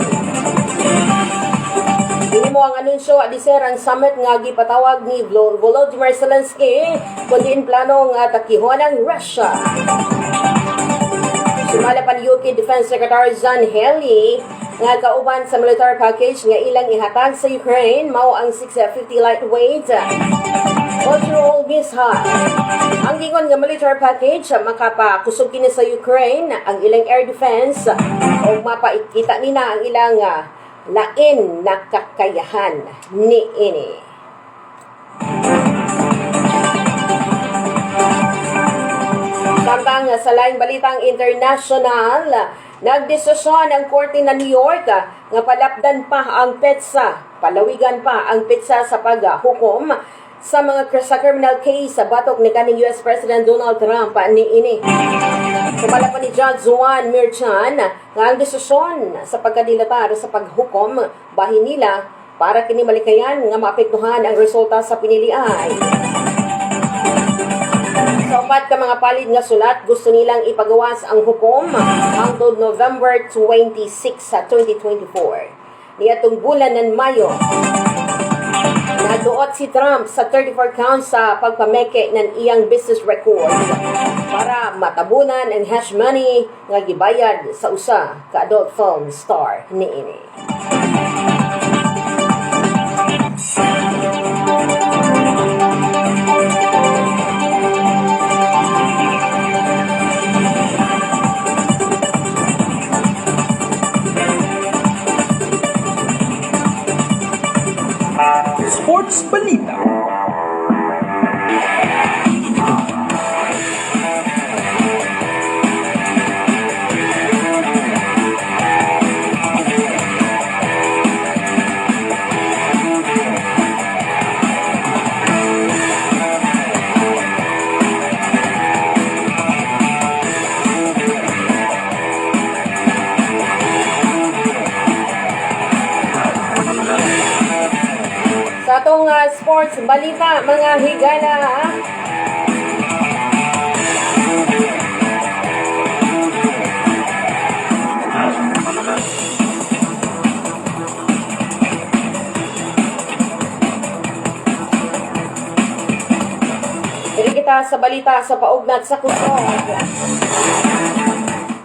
Dili mo ang anunsyo adiser ang summit nga gipatawag ni Volodymyr Zelensky kundi in plano nga takihon ang Russia. Sumala pa ni UK Defense Secretary John Healey nga kauban sa military package nga ilang ihatag sa Ukraine mao ang 650 lightweight cultural missile. Ang gingon nga military package makapakusog kini sa Ukraine ang ilang air defense o mapaikita nina ang ilang lain na kakayahan ni ini. Samtang sa laing balitang international, nagdesisyon ang Korte ng New York nga palapdan pa ang petsa, palawigan pa ang petsa sa paghukom sa mga sa criminal case sa batok ni kaning US President Donald Trump ni ini. Sumala pa ni Judge Juan Merchan nga ang desisyon sa pagkadilatar sa paghukom bahin nila para kini malikayan nga maapektuhan ang resulta sa pinilian. Sa upat ka mga palid nga sulat, gusto nilang ipagawas ang hukom hangtod November 26 sa 2024. Niatong bulan ng Mayo, naduot si Trump sa 34 counts sa pagpameke ng iyang business record para matabunan ang hash money nga gibayad sa usa ka adult film star niini. Sports Balita. Sa atong sports balita, mga higala, dili kita sa balita sa paugnat sa kusog.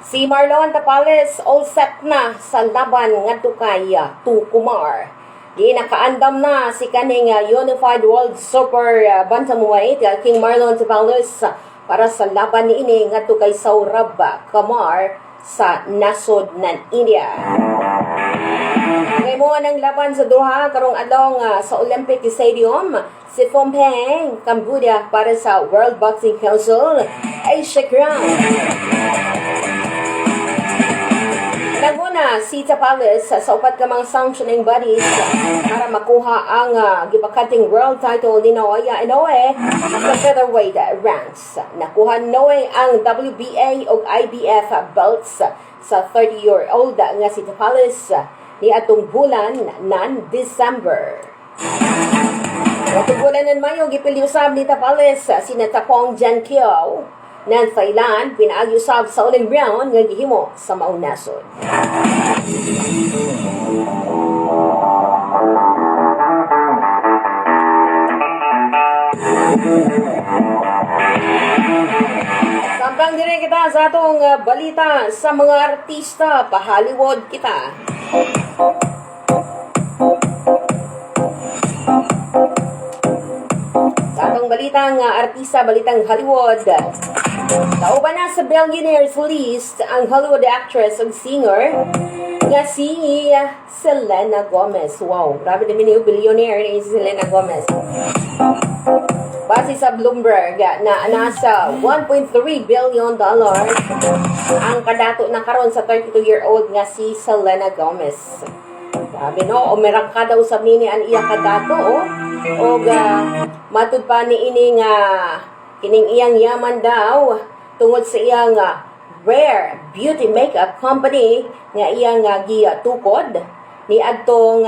Si Marlon Tapales all set na sa laban ngadto kay Tucumar. Di nakaandam na si kaning Unified World Super Bantamweight King Marlon Tapales para sa laban ni ini ngadto kay Saurabh Kumar sa nasod ng India. Ngayon mo ng laban sa Doha karong adlaw sa Olympic Stadium si Phnom Penh, Cambodia para sa World Boxing Council Asia Crown. Naguna si Tapales sa upat ka mga sanctioning bodies para makuha ang gipakating world title ni Naoya Inoue sa featherweight ranks. Nakuha Inoue ang WBA o IBF belts sa 30-year-old nga si Tapales ni atong bulan ng December. Atong bulan ng Mayo, gipiliusab ni Tapales si Natapong Jankyo ng Thailand, pinaag-usab sa uling round nga gihimo sa maong nasod. Samtang dire kita sa atong balita sa mga artista, pa-Hollywood kita. Sa atong balitang artista, balitang Hollywood, nauban na sa billionaires list ang Hollywood actress ug singer nga si Selena Gomez. Wow, grabe naman yung billionaire ni Selena Gomez. Base sa Bloomberg na nasa $1.3 billion ang kadato na karon sa 32-year-old nga si Selena Gomez. Grabe no, umirang ka daw sa mini ang iya kadato o matud pa ni ini nga kining iyang yaman daw tungod sa iyang Rare Beauty Makeup Company nga iyang gitukod ni adtong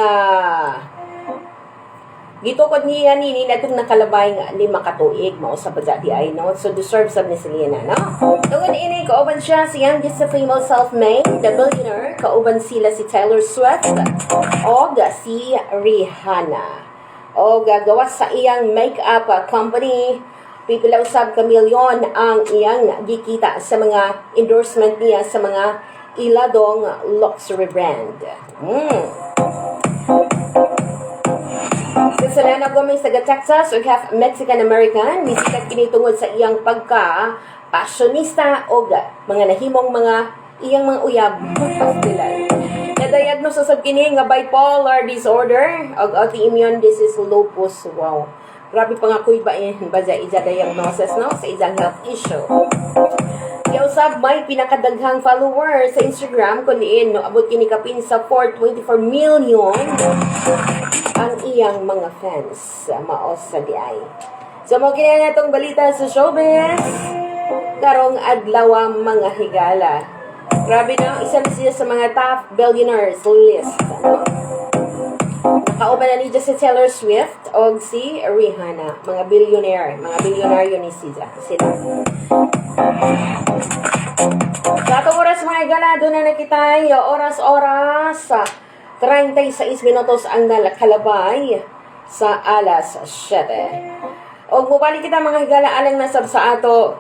Gitukod niya nini na itong nakalabay nga 5 katuig mao sa badya di ay no. So deserve sab ni Selena no. Tungod ini kauban siya si youngest female self-made, the billionaire, kauban sila si Taylor Swift o si Rihanna. O gagawas sa iyang makeup company, pipila usab ka milyon ang iyang gikita sa mga endorsement niya sa mga iladong luxury brand. Si Selena Gomez taga Texas ug half Mexican-American, misikat kini tungod sa iyang pagka-fashionista o mga nahimong iyang mga uyab pastilan. Na-diagnose usab kini nga bipolar disorder ug autoimmune disease lupus. Wow. Grabe pa nga kuy ba sa ija diagnosis no sa ijang health issue. Usab may pinakadaghang followers sa Instagram kundi no abot kini kapin sa 424 million ang iyang mga fans mao sa diay. So mo kini natong balita sa showbiz karong adlaw mga higala. Grabe na isa na siya sa mga top billionaires list. Nakauban na ni si Taylor Swift o si Rihanna, mga bilyonaryo ni sila. Sa atong oras mga higala, doon na nakita oras-oras 36 minutos ang nalakalabay sa alas 7. O mubalik kita mga higala alang nasab sa ato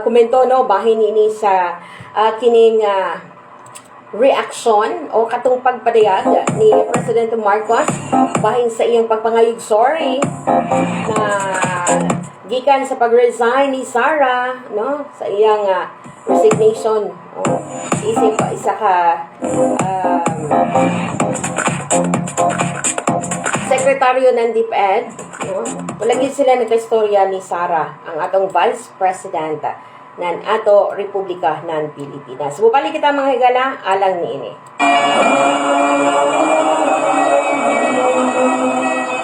komento no bahin ini sa kining reaction o katong pagpadayag ni President Marcos bahin sa iyang pagpangayog sorry na gikan sa pag-resign ni Sarah no sa iyang resignation isip pa isa ka sekretaryo ng DepEd no walagi sila nagka-istorya ni Sarah ang atong Vice President ng ato Republika ng Pilipinas. Bubalik kita mga higala alang ni ini.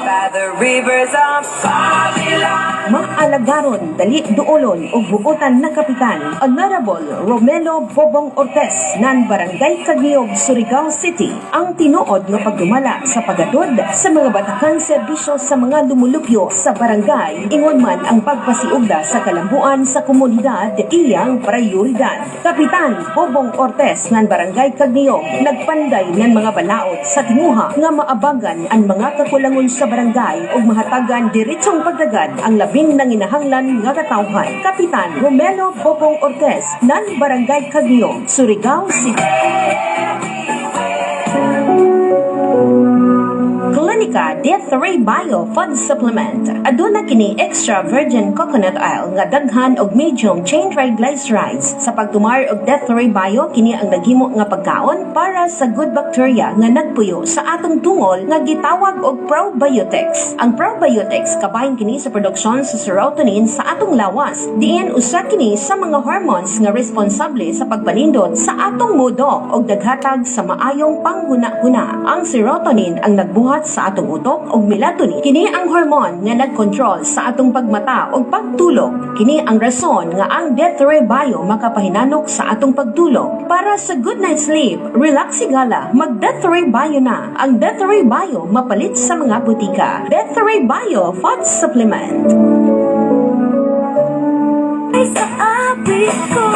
By the rivers of Babylon. Maalagaron, dali duolon o buotan na kapitan, Honorable Romelo Bobong Ortez ng Barangay Cagniog, Surigao City, ang tinuod nga pagdumala sa pagatod sa mga batakan serbisyo sa mga lumulupyo sa barangay, ingon man ang pagpasiugda sa kalambuan sa komunidad, iyang prioridad. Kapitan Bobong Ortez ng Barangay Cagniog, nagpanday ng mga balaod sa tinguha nga maabagan ang mga kakulangon sa barangay ug mahatagan diretsong pagdagad ang labing nanginahanglan nga katawhan. Kapitan Romelo Bobong Ortez ng Barangay Cagniog, Surigao City. Clinica D3 Bio Food Supplement. Aduna kini extra virgin coconut oil nga daghan og medium chain triglycerides. Sa pagtumar og D3 Bio kini ang naghimo nga pagkaon para sa good bacteria nga nagpuyo sa atong tungol nga gitawag og probiotics. Ang probiotics kabahin kini sa produksyon sa serotonin sa atong lawas. Diin usa kini sa mga hormones nga responsable sa pagpanindot sa atong mudo og daghatag sa maayong panghuna-huna. Ang serotonin ang nagbuhat sa atong utok ug melatonin kini ang hormone nga nagkontrol sa atong pagmata ug pagtulog. Kini ang rason nga ang D3 Bio makapahinanok sa atong pagtulog. Para sa good night sleep, relax sigala, mag D3 Bio na. Ang D3 Bio mapalit sa mga butika. D3 Bio Food Supplement. Ay sa api ko.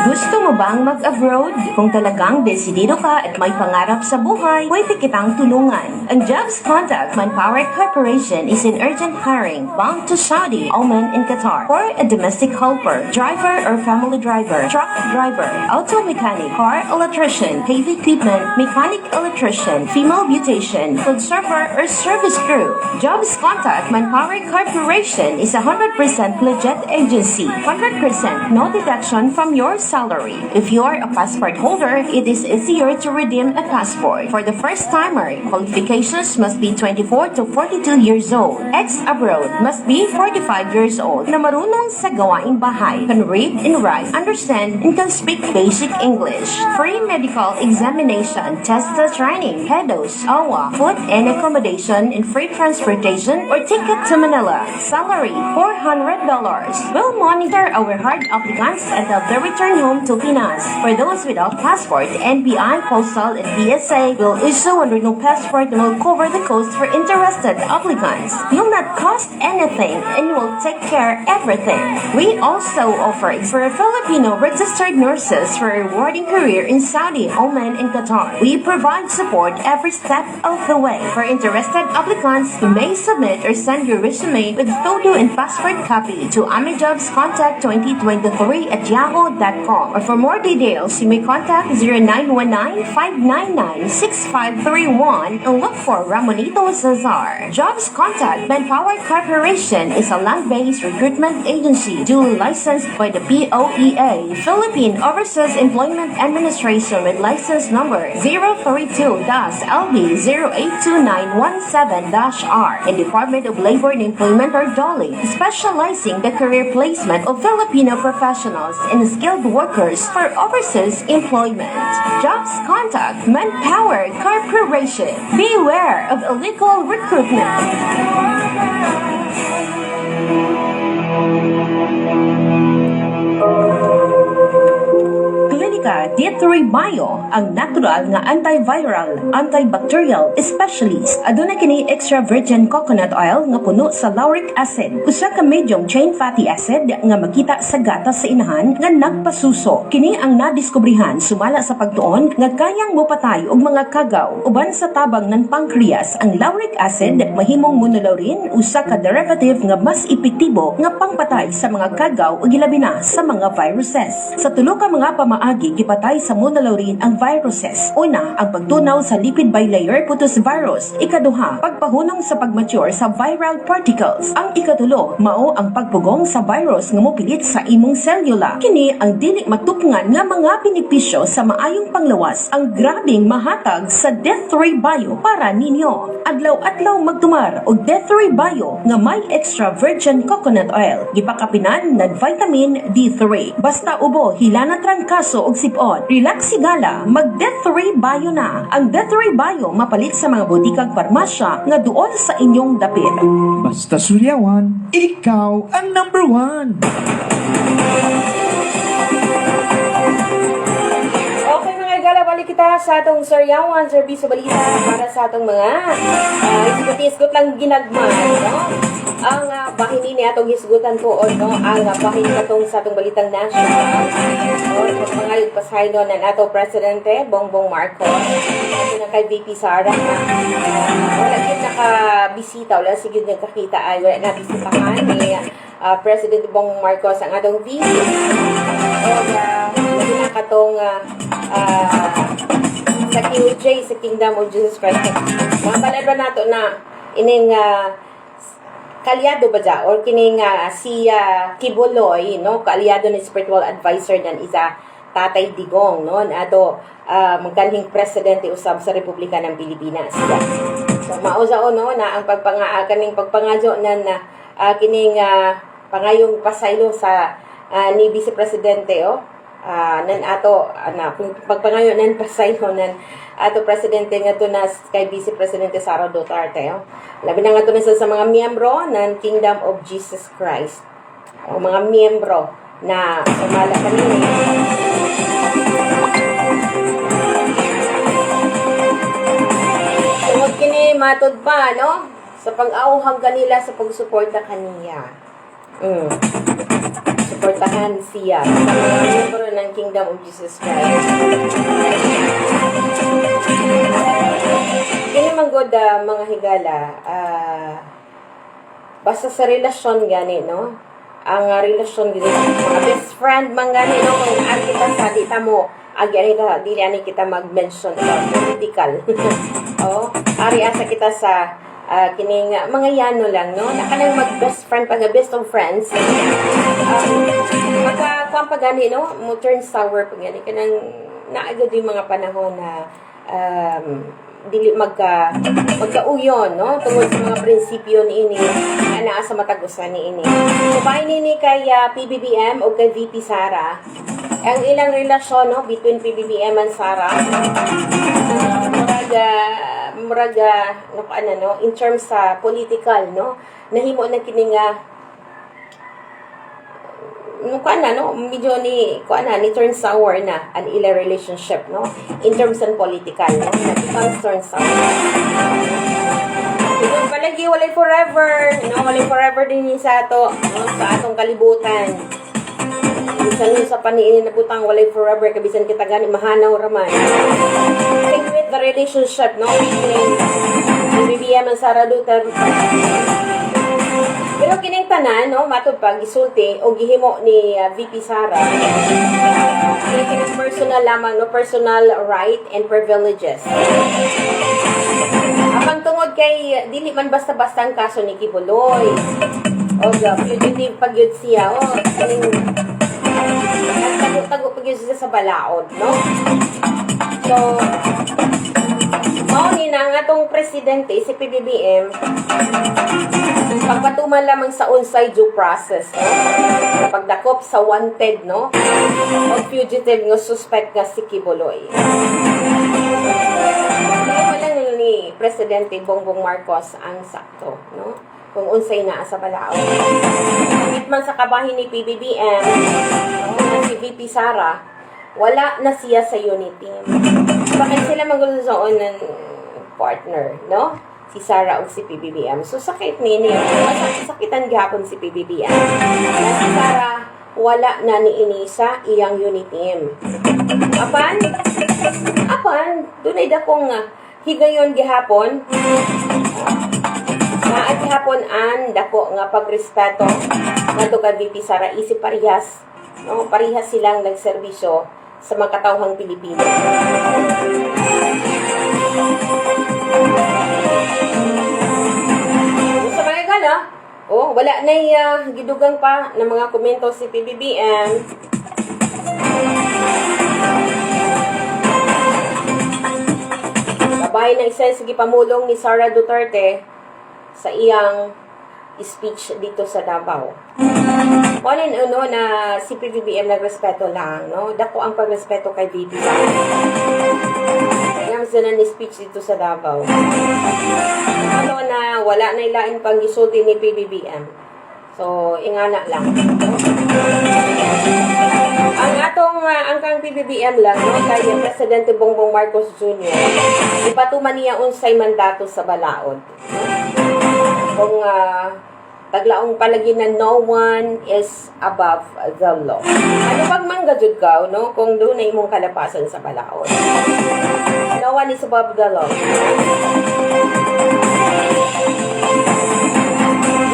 Gusto mo bang mag-abroad? Kung talagang desidido ka at may pangarap sa buhay, pwede kitang tulungan. Ang Jobs Contact Manpower Corporation is in urgent hiring bound to Saudi, Oman, and Qatar for a domestic helper, driver or family driver, truck driver, auto mechanic, car electrician, heavy equipment, mechanic electrician, female beautician, food server, or service crew. Jobs Contact Manpower Corporation is a 100% legit agency, 100% no deduction from your salary. If you are a passport holder, it is easier to redeem a passport. For the first-timer, qualifications must be 24 to 42 years old. Ex-abroad must be 45 years old na marunong sa gawaing bahay, can read and write, understand, and can speak basic English. Free medical examination, TESTA training, PEDOS, AWA, food and accommodation, and free transportation or ticket to Manila. Salary, We'll monitor our hard applicants until they return home to Pinas. For those without passport, NBI, Postal, and PSA will issue a renewed passport and will cover the cost for interested applicants. You'll not cost anything and you will take care everything. We also offer for Filipino registered nurses for a rewarding career in Saudi, Oman, and Qatar. We provide support every step of the way. For interested applicants, you may submit or send your resume with photo and passport copy to amijobscontact2023@yahoo.com. Or for more details, you may contact 0919-599-6531 and look for Ramonito Cesar. Jobs Contact Manpower Corporation is a land-based recruitment agency duly licensed by the POEA, Philippine Overseas Employment Administration with license number 032-LB082917-R and Department of Labor and Employment or DOLE, specializing the career placement of Filipino professionals and skilled workers for overseas employment. Jobs Contact Manpower Corporation. Beware of illegal recruitment. Klinika D3 Bio, ang natural nga antiviral, antibacterial specialist. Aduna kini extra virgin coconut oil nga puno sa lauric acid, usa ka medium chain fatty acid nga makita sa gatas sa inahan nga nagpasuso. Kini ang nadiskubrihan sumala sa pagtuon nga kayang mopatay og mga kagaw uban sa tabang ng pancreas. Ang lauric acid mahimong monolaurin, usa ka derivative nga mas epektibo nga pangpatay sa mga kagaw ug ilabi na sa mga viruses. Sa tulo ka mga pamaagi gipatay sa monolaurin ang viruses. Una, ang pagtunaw sa lipid bilayer putus virus. Ikaduha, pagpahunong sa pagmature sa viral particles. Ang ikatulo, mao ang pagpugong sa virus nga mopilit sa imong selula. Kini ang dili matupngan nga mga benepisyo sa maayong panglawas ang grabing mahatag sa D3 Bio para ninyo. Adlaw-adlaw magtumar og D3 Bio nga may extra virgin coconut oil. Gipakapinan ng vitamin D3. Basta ubo, hilana trangkaso og sipon. Relax sigala, mag D3 Bio na. Ang D3 Bio mapalit sa mga butikang parmasya nga duol sa inyong dapit. Basta Suryawan, ikaw ang number 1. Okay mga igala, balik kita sa atong Suryawan, Serbisyo Balita para sa atong mga isgot lang ginagmay, no? Ang bahin ni atong hisgutan po o no, ang bahin katong sa atong balitang national o pangayog pasaylo ng ato Presidente Bongbong Marcos ito na kay VP Sara na wala yun nakabisita, wala sigid nagkakita ay wala nabisitahan ni President Bongbong Marcos ang atong VP o lagi na katong sa QJ, sa Kingdom of Jesus Christ. Mga balad ba nato na ining kalyado ba dyan? Or kining si Kibuloy, no? Kaalyado ni spiritual advisor nan isa Tatay Digong, no? Ato magkanhing presidente usab sa Republika ng Pilipinas. So mausa no na ang kaning pagpangadyo nan kining pangayong pasaylo sa ni Vice Presidente nan ato pagpangayo nan pasaylo nan ato presidente nga to na kay Vice Presidente Sara Duterte labi na nga to na sa mga miyembro ng Kingdom of Jesus Christ o mga miyembro na sumala kanina tungod kini matod pa no sa pag-auhang kanila sa pagsuporta kaniya suportahan siya sa mga miyembro ng Kingdom of Jesus Christ. Kini manggod mga higala, basta sa relasyon gani, no? Ang relasyon gani, mga best friend man gani, no? Kung ari kita sa dita mo, di kita mag-mention about political. Ari asa kita sa kining mga yano lang, no? Nakanang mag-best friend, best of friends. Magkakuang pagani, no? Mo turn sour pagani. Kanang naagad yung mga panahon na dili magkauyon, no? Tungod sa mga prinsipyo ni ini na naa sa matagusan ni ini. Kumain ni kay PBBM o kay VP Sara. Ang ilang relasyon, no? Between PBBM and Sara. Muraga no, in terms sa political, no? Nahimo na kining kuan na no, medyo ni turn sour na an ila relationship no in terms and political no, nag-becomes turn sour. Ito palagi walay forever, no, walay forever din ni sa ato, no, sa atong kalibutan. Bisan sa paniin na butang walay forever kabisan kita gani mahanaw raman. Same with the relationship no between BBM and Sara Duterte. Pero kining tanan no matud pag gisulti o gihimo ni VP Sara. Kining personal lamang no, personal right and privileges. Apang tungod kay dili man basta-basta ang kaso ni Kibuloy. O fugitive pag yun siya o kining tago pag yun siya sa balaod no. So mao ni na nga tong presidente si PBBM pagpatuman lamang sa unsay due process no? Pagdakop sa wanted no o fugitive nga suspect nga si Kibuloy. Walang ni Presidente Bongbong Marcos ang sakto no kung unsay naa sa balaod. Kahit man sa kabahin ni PBBM no, si VP Sara wala na siya sa unity. Bakit sila magulusoon ng partner, no? Si Sara o si PBBM. So, sakit nini. Sakitan gapon si PBBM. Na si Sara, wala na ni Inisa iyang unit team. Apan, dunay dakong higayon gihapon. Na at gihapon an dako nga pagrespeto ngadto kay VP Sara isip parehas. No, parehas silang nagserbisyo sa mga katawhang Pilipino. Sa mga gala, wala na gidugang pa ng mga komento si PBBM. Babay na isa sige pamulong ni Sara Duterte sa iyang speech dito sa Davao. All in all, na si PBBM nagrespeto lang, no? Dako ang pagrespeto kay VP Sara. Yung na ni speech dito sa Davao. Ano na wala na ilain pang gisulti ni PBBM. So, ingana lang. Ang kang PBBM lang, no? Kay Presidente Bongbong Marcos Jr. Ipatuman niya unsay mandato sa balaod. Kung taglaong palagi na no one is above the law. Ano pag manggajud ka, no? Kung doon na imong kalapasan sa balaod. No one is above the law.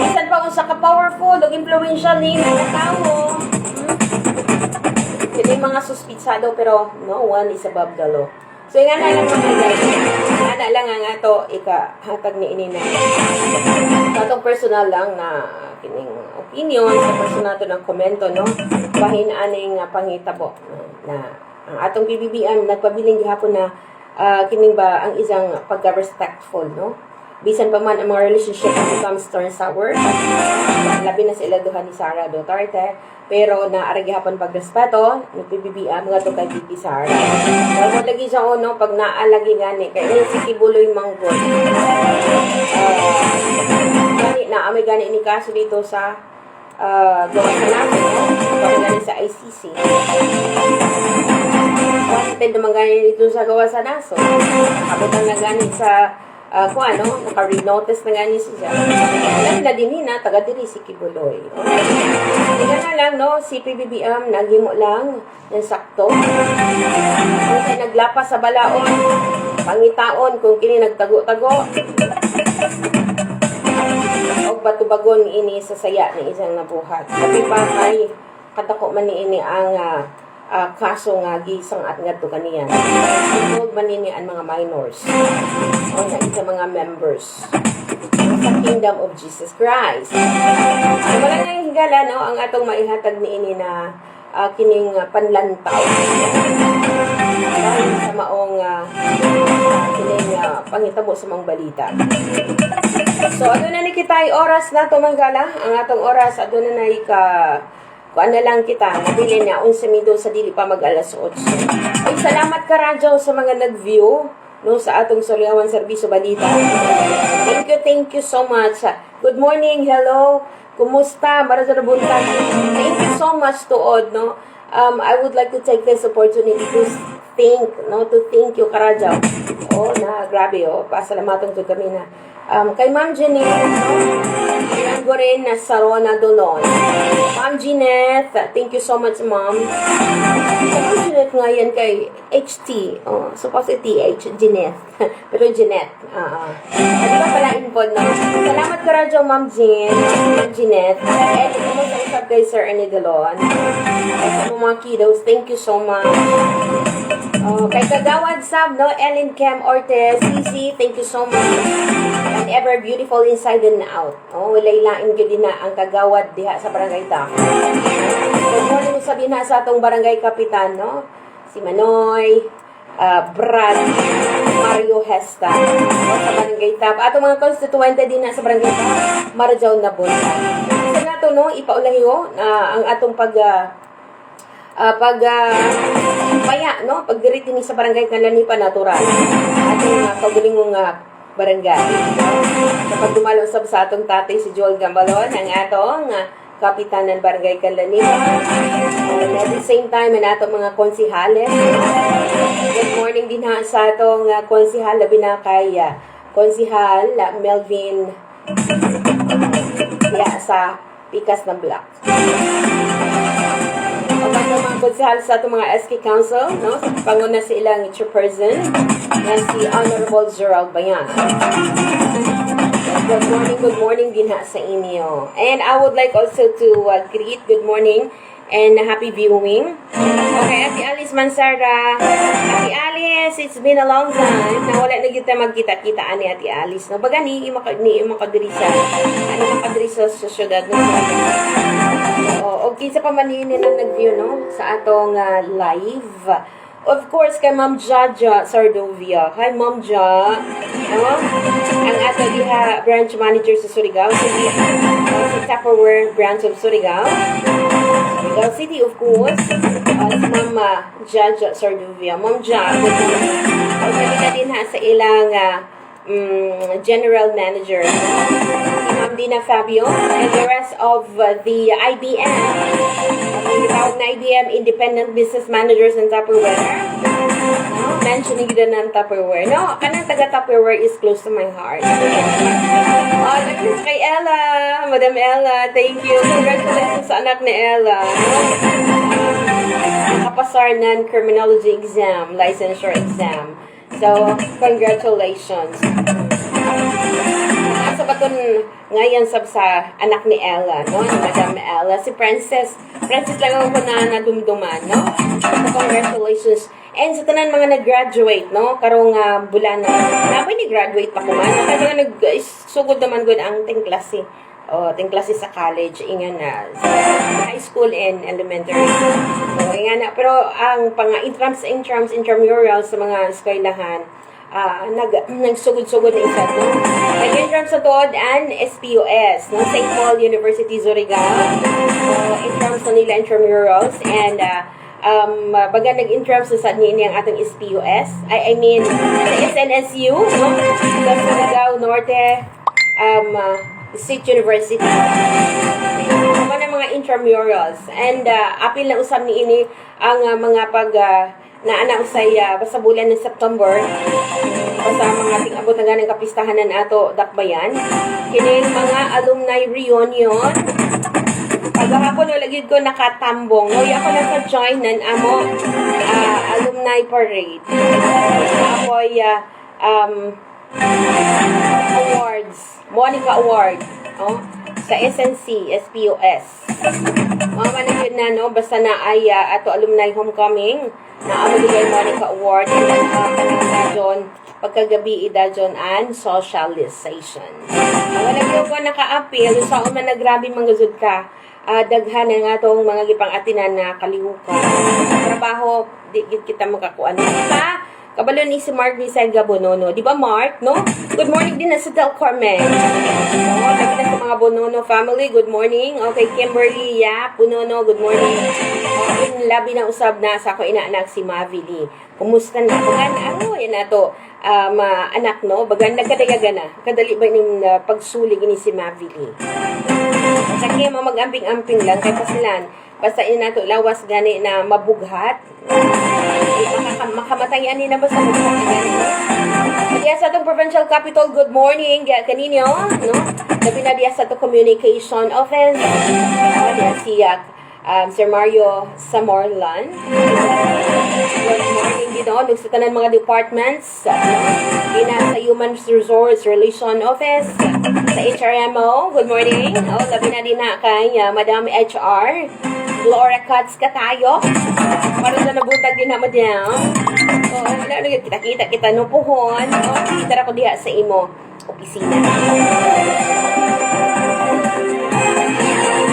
Bisan pa kung sa ka-powerful o influential ni mga tao. Sila yung mga suspitsado pero no one is above the law. So, nga na lang mga guys. Nga na lang ang ato ikahatag ni inina. Sa atong personal lang na kining opinion, sa personal to ng komento, no? Bahin aning pangitabo na ang atong PBBM nagpabiling gihapon na kining ba ang isang pagka-respectful, no? Bisan pa man ang mga relationship becomes turn sour. Labi na sila duha ni Sara Duterte. Pero naari gihapon pagrespeto ni PBBM nga to kay VP Sara. Pero lagi siya no pag naalagi gani kay ini si Kibuloy Manggol. Gani na amay gani ni kaso dito sa gawa sa natin, no? Sa ICC. Wanted naman gani dito sa gawa sa naso. Kabutan na gani sa kung ano, naka-renotice na gani siya. Alam na din na, taga-diri si Kibuloy. Hindi na lang, no, si PBBM, naghimo lang ng sakto. Kasi naglapas sa balaon, pangitaon kung kini nagtago-tago. O batubagon ini sa saya ni isang nabuhat. Tapi pa ay kadako man ni ini ang kaso nga gisang at ngadto kaniya. Involved man ini ang mga minors o na isa mga members sa Kingdom of Jesus Christ. So, wala nga higala, no, ang atong maihatag ni ini na kining panlantaw dahil sa maong kining pangitabo sa mga balita. So, ano na ni kitay oras na to manggala? Ang atong oras, ano na kung ano lang kita, nabili na 11 minuto sa dili pa mag alas 8. Ay, salamat ka radyo sa mga nag-view no, sa atong Suryawan Serbisyo Balita. Thank you so much. Good morning, hello, kumusta? Marazon na buntag. Thank you so much tuod, no? I would like to take this opportunity to thank you, Karajaw. Oh, grabe, pasalamatan to kami na. Kay Ma'am Jeanette, no? Ko rin na Sarona Dolon. Ma'am Jeanette, thank you so much, Ma'am. Sa Ma'am Jeanette ngayon kay HT. Oh, supposed TH, Jeanette. Pero Jeanette. Di ba pala info, no? Salamat ka radyo, Ma'am Jeanette. And kumusta usap kay Sir Ernie Dolon. Sa mga kiddos, thank you so much. Kay Kagawad Sab, no? Ellen Cam Ortez, Cici, thank you so much. And ever beautiful inside and out. Walay laing gyud na ang kagawad diha sa Barangay Taco. Good morning sabihin na sa atong Barangay Kapitan, no? Si Manoy, Brad, Mario Hesta, sa Barangay Taco. Atong mga constituente din na sa Barangay Taco, Marajaw na bunta. Isa nga to, no? Ipaulahi ang atong paya, no? Pagdiriti ni sa Barangay Kanlanipa natural. Atong kagulingong barangay. Kapag dumalo sa atong tatay si Joel Gambalon, ang atong kapitan ng Barangay Kanlanipa. And at the same time, ang atong mga konsihales. Good morning din ha sa atong konsihal, labi na kay konsihal Melvin sa Pikas ng Black. Ang mga konsihal sa itong mga SK Council, no? Panguna sa ilang chairperson, yan si Honorable Gerald Bayan. Good morning din ha sa inyo. And I would like also to greet good morning and happy viewing. Okay, Ate Alice Mansara. Ate Alice, it's been a long time na wala na kita magkita-kita ni Ate Alice. No? Baga ni makadiri sa syudad. No? Okay, sa pamaninin na nag-view, no? Sa atong live. Of course, kay Ma'am Jaja Sardovia. Hi, Ma'am Ja. No? Ang ato diha branch manager sa Surigao. Sa Tupperware branch of Surigao. Surigao City, of course. Si Ma'am Jaja Sardovia. Ma'am Ja, good morning. Pagkakita din ha sa ilang general manager. Si Ma'am Dina Fabio and the rest of the IBM. The tawag na IBM Independent Business Managers in Tupperware. Mentioning din ng Tupperware. No, kanang taga-Tupperware is close to my heart. Nag-miss kay Ella. Madam Ella, thank you. Congratulations sa anak ni Ella. Nakapasar ng criminology exam, licensure exam. So, congratulations. Nasa baton ngayon sa anak ni Ella, no? Ni Madam Ella. Si Princess. Princess lang ako na nadumduman, no? So, congratulations. And sa tanan mga nag-graduate, no? Karong bulan na. Napoy ni-graduate pa ko man. Kaya mga sugod naman gud ang tingklase. Tingklase sa college. Ingan na. Sa high school and elementary. So, ingan na. Pero ang intramurals sa mga eskwelahan, nagsugod-sugod na isa, no? Nag-intrams sa tuod and SPUS, no? St. Paul University, Surigao. Intrams na nila intramurals and baga nag-intrams sa nini ang atong SPUS. I mean, sa SNSU, no? Sa Surigao Norte, State University. Sama na mga intramurals. And apil na usab ni ini ang mga na usay basta bulan ng September basta mga ting-abot na ganang kapistahan na ato dakbayan kining mga alumni reunion pagahapon lagi ko nakatambong no ako naka-join nan amo alumni parade apoy awards Monica Award sa SNC SPUS mga managid na no basta na ay ato alumni homecoming na amigay Monica Award and then dajon pagkagabi dajon and socialization. Wala gyud ko naka-appeal sa man nagrabi manggazud ka. Daghan nga atong mga gipang-atinan na kalihukan. Trabaho di kita makakuan. Diba? Kabalo ni si Mark Visay Gabonono. Di ba Mark, no? Good morning din na sa Del Carmen. Lagi na sa mga Bonono family. Good morning. Okay, Kimberly, Punono, good morning. In labi na usab na sa ako inaanak si Mavili. Kumusta na? Bagan, yan na to. Anak, no? Bagan, nagkadayaga na. Kadali ba yung pagsulig ni si Mavili? Kasi mag-amping-amping lang kay pasilan. basta yun nato lawas gani na mabughat. Makamatay ani na ba sa mabughat gani? Diya sa itong provincial capital, good morning kaninyo, no? Labi na diya sa itong communication office. Diya si Sir Mario Samorlan. Good morning dito, sa tanan mga departments. Ina sa Human Resource Relation Office, sa HRMO, good morning. Labi na din na kay Madam HR, Gloria Katz Katayo. Para sa nabutag din na Madam. Kita no puhon. Kita ra ko diha sa imo opisina.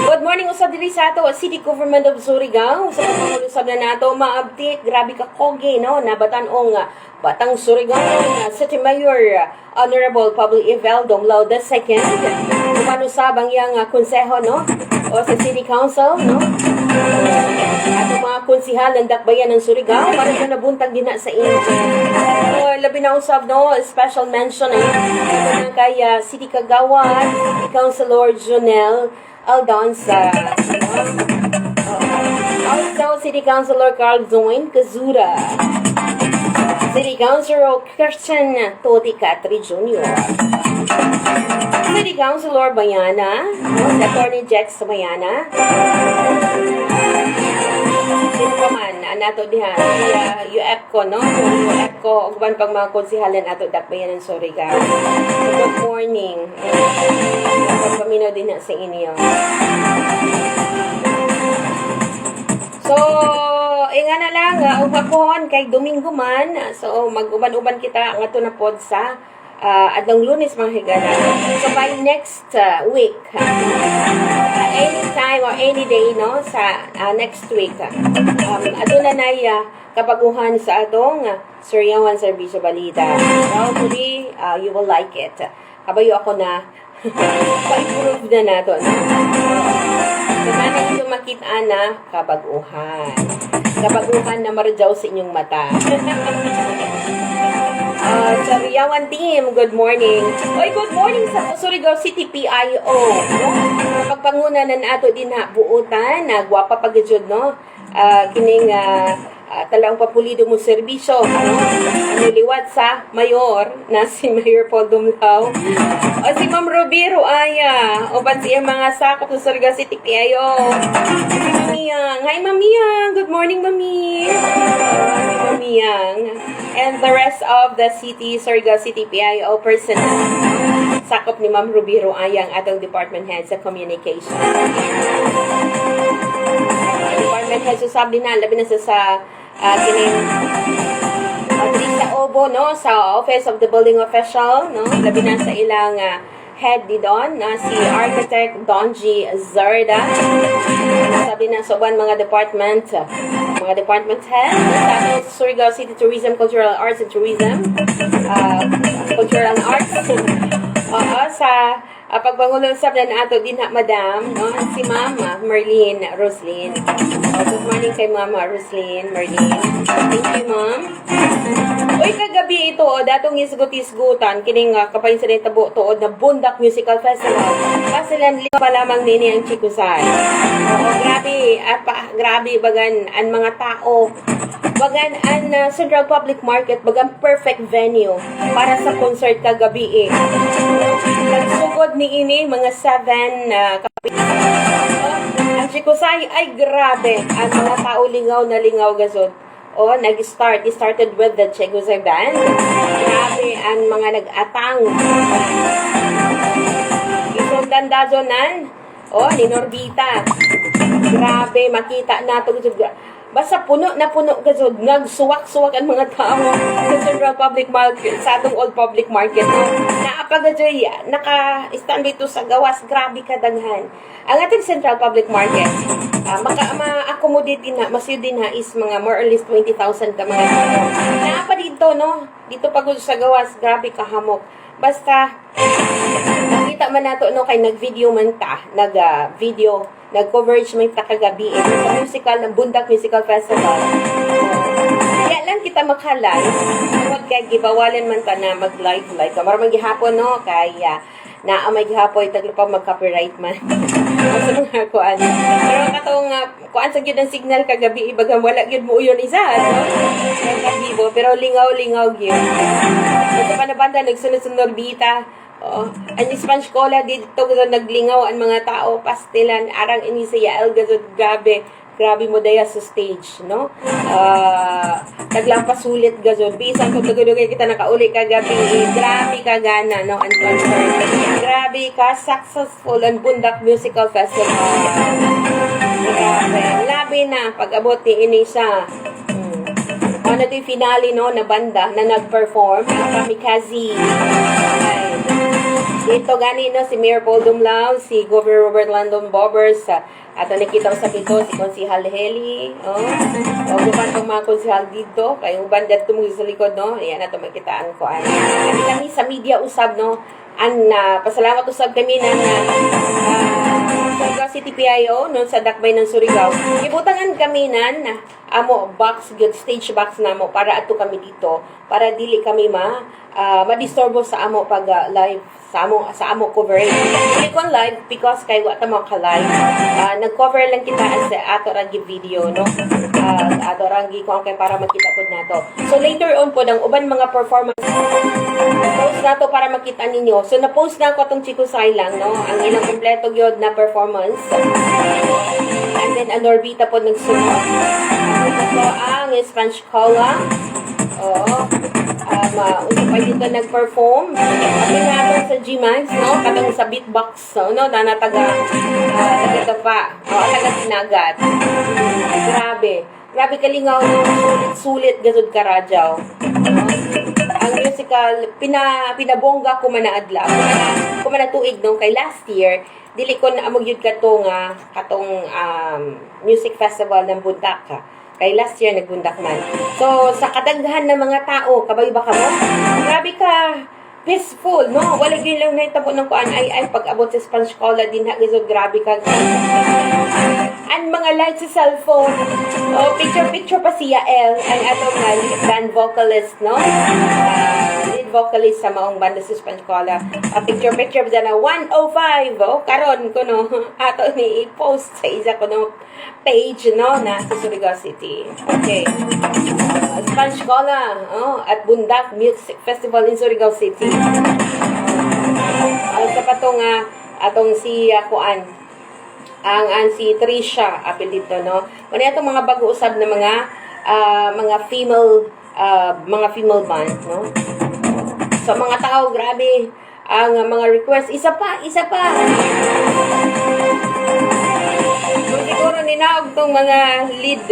Good morning usab diri sa ato City Government of Surigao. Sa pagkakalusab na nato ma-update, grabe ka koge no nabatan-ong Batang Surigao City Mayor Honorable Pablo Eveldo Dumlao II. Umanusab ang iyang konseho no o sa City Council no. Ato mga konsihal ng Dakbayan ng Surigao para sa nabuntag din sa inyo. Labi na usab no special mention ito kay City Kagawad, City Councilor Jonel Aldonza. Also, City Councilor Carl Zoin Kazura. City Councilor Christian Toti Catri Jr. City Councilor Bayana. Attorney Jex Bayana. Sino pa man, nato diha, UFCO, no? UFCO, uban pang mga konsihalan ato Dakbayan ng Surigao. Good morning. Pagpaminaw din na sa inyo. So, nga na lang, upakuhon kay Domingo man. So, mag-uban-uban kita nga ito na pod sa adlang Lunes mga higala. So, by next week, anytime or any day, no, sa next week, aduna na kabaguhan sa atong Suryawan Serbisyo Balita. Hopefully, you will like it. Kabayo ako na pa-improve na nato. No? So, namin yung makita na kabaguhan. Kabaguhan na marjaw sa inyong mata. Sa Riyawan team, good morning. Oy, good morning sa Surigao City PIO. No? Pagpanguna na nato din na buutan, gwapa pagajud, no? Kining talang papulido mo serbisyo, no? Liwat sa mayor na si Mayor Paul Dumlao. O si Ma'am Robero Aya. O ba't siya mga sakop sa Surigao City PIO? Si Mamiyang. Hi, Mamiyang. Good morning, Mami. Si Mamiyang. And the rest of the city, Surigao City PIO personnel. Sakop ni Ma'am Robero Aya ang atong department head sa communication. Department head, so sabi na, labi na sa kining sa Obo, no, sa Office of the Building Official, no, labi na sa ilang head di doon, na si Architect Donji Zarda. Sabi na sa mga department head, sa Surigao City Tourism, Cultural Arts and Tourism, Cultural Arts, sa pagbangulusab na ato din ha, Madam, no, si Mama Merlin Roslyn. Good morning kay Mama Roslyn Merlin. Thank you, Ma'am. Uy, kagabi ito, datong isgut-isgutan, kining kapayin sa tabo tuod na Bundak Musical Festival. Pasilan lima pa lamang nini ang Chikusay. Oo, grabe, grabe bagan ang mga tao. Bagan ang Central Public Market, bagan perfect venue para sa concert kagabi eh. Nagsugod ni ini mga 7 ang Chikusay ay grabe. Ang mga tao lingaw na lingaw gazod. It started with the Chegusay Band. Grabe ang mga nag-atang. Isundan dazonan. Ni Norbita. Grabe, makita nato. Basta puno na puno gazod. Nagsuwak-suwak ang mga tao sa Central Public Market, sa atong Old Public Market. Naapagajoy, naka-stand dito sa gawas. Grabe kadaghan. Ang ating Central Public Market, ma-accommodate din na, masyo din ha, is mga more or less 20,000 ka mga tao. Naapa dito, no? Dito pagod sa gawas, grabe kahamok. Basta, nakita man nato, no, kay nag-video man ta, nag-video, nag-coverage man ta kagabi, sa musical, ng Bundak Musical Festival. Kaya lang kita makalive, huwag kay gibawalan man ta na mag-live, marang maghihapon, no, kaya, na amay gihapoy taglupang mag-copyright man. Sa mga kuan. Pero katong kuan sa gyud ang signal kagabi ibaga wala gyud mo uyon isa, no? Kagibo pero lingaw-lingaw gyud. So sa panabanda nagsunod-sunod bita. Oh, ang Spanish Cola dito naglingaw ang mga tao pastilan arang ini sa Yael gazud grabe mo daya sa stage, no? Naglampas sulit gazon. Bisan kung tagulugay kita nakauli kagabi, grabe ka gana, no? Ang concert. Grabe ka, successful ang Bundak Musical Festival. Grabe. Labi na, pag-abot ni Inisa. Ano ito yung finale, no? Na banda na nag-perform. Ang Kamikaze. Ay. Dito gani, no? Si Mayor Paul Dumlao, si Governor Robert Landon Bobbers, at nakita ko sa dito si Konsihal Heli, bukan itong mga konsihal dito, kayong bandat tumugin sa likod, no? Ayan na ito makitaan ko. Kami sa media usab, no? Pasalamat usab kami na Surigao City PIO, no? Sa Dakbay ng Surigao. Ibutangan kami na amo box, stage box na mo, para ato kami dito, para dili kami ma-disturbo sa amo pag live sa amo coverage. Dili ko live because kay wa ta mo ka live. Nag-cover lang kita sa ato rangi video, no? Ato rangi ko kay para makita pod nato. So later on po ng uban mga performance post nato para makita ninyo. So na-post na ko tong Chico Silang, no? Ang ilang kompleto gyud na performance. And then ang Norbita po nagsunod. Ito ang Spanish Cola. Unsa pa dito nag-perform. Kami natin sa G-Max, no? Katong sa beatbox, no? Na taga-tapa. Taga tinagat. Grabe kalingaw, no? Sulit gazud karadyaw. Ang musical, pinabongga ko manaadlaw. Kumanatuig nung kay last year, dili ko na amog yun katong music festival ng Bundak. Kay last year nagbundak man. So, sa kadaghan ng mga tao, kabay ba ka mo? Grabe ka, peaceful, no? Wala yun lang naitabo ng kuan ay pag-abot sa Spanish Cola din hagizod, grabe ka. Ang mga lights sa cellphone. Picture pa si Yael, ang atong band vocalist, no? Lead vocalist sa maong banda sa Spanish Cola. Picture ba na 105, karon ko, no? Ato ni i-post sa isa ko, no? Page, no? Na sa Surigao City. Okay. Spanish Cola, at Bundak Music Festival in Surigao City. Sa patong atong si kuan ang si Trisha apil dito, no? Kung itong mga bago usab na mga female band, no? So mga tao, grabe ang mga request, isa pa. So, siguro ninaog tong mga lead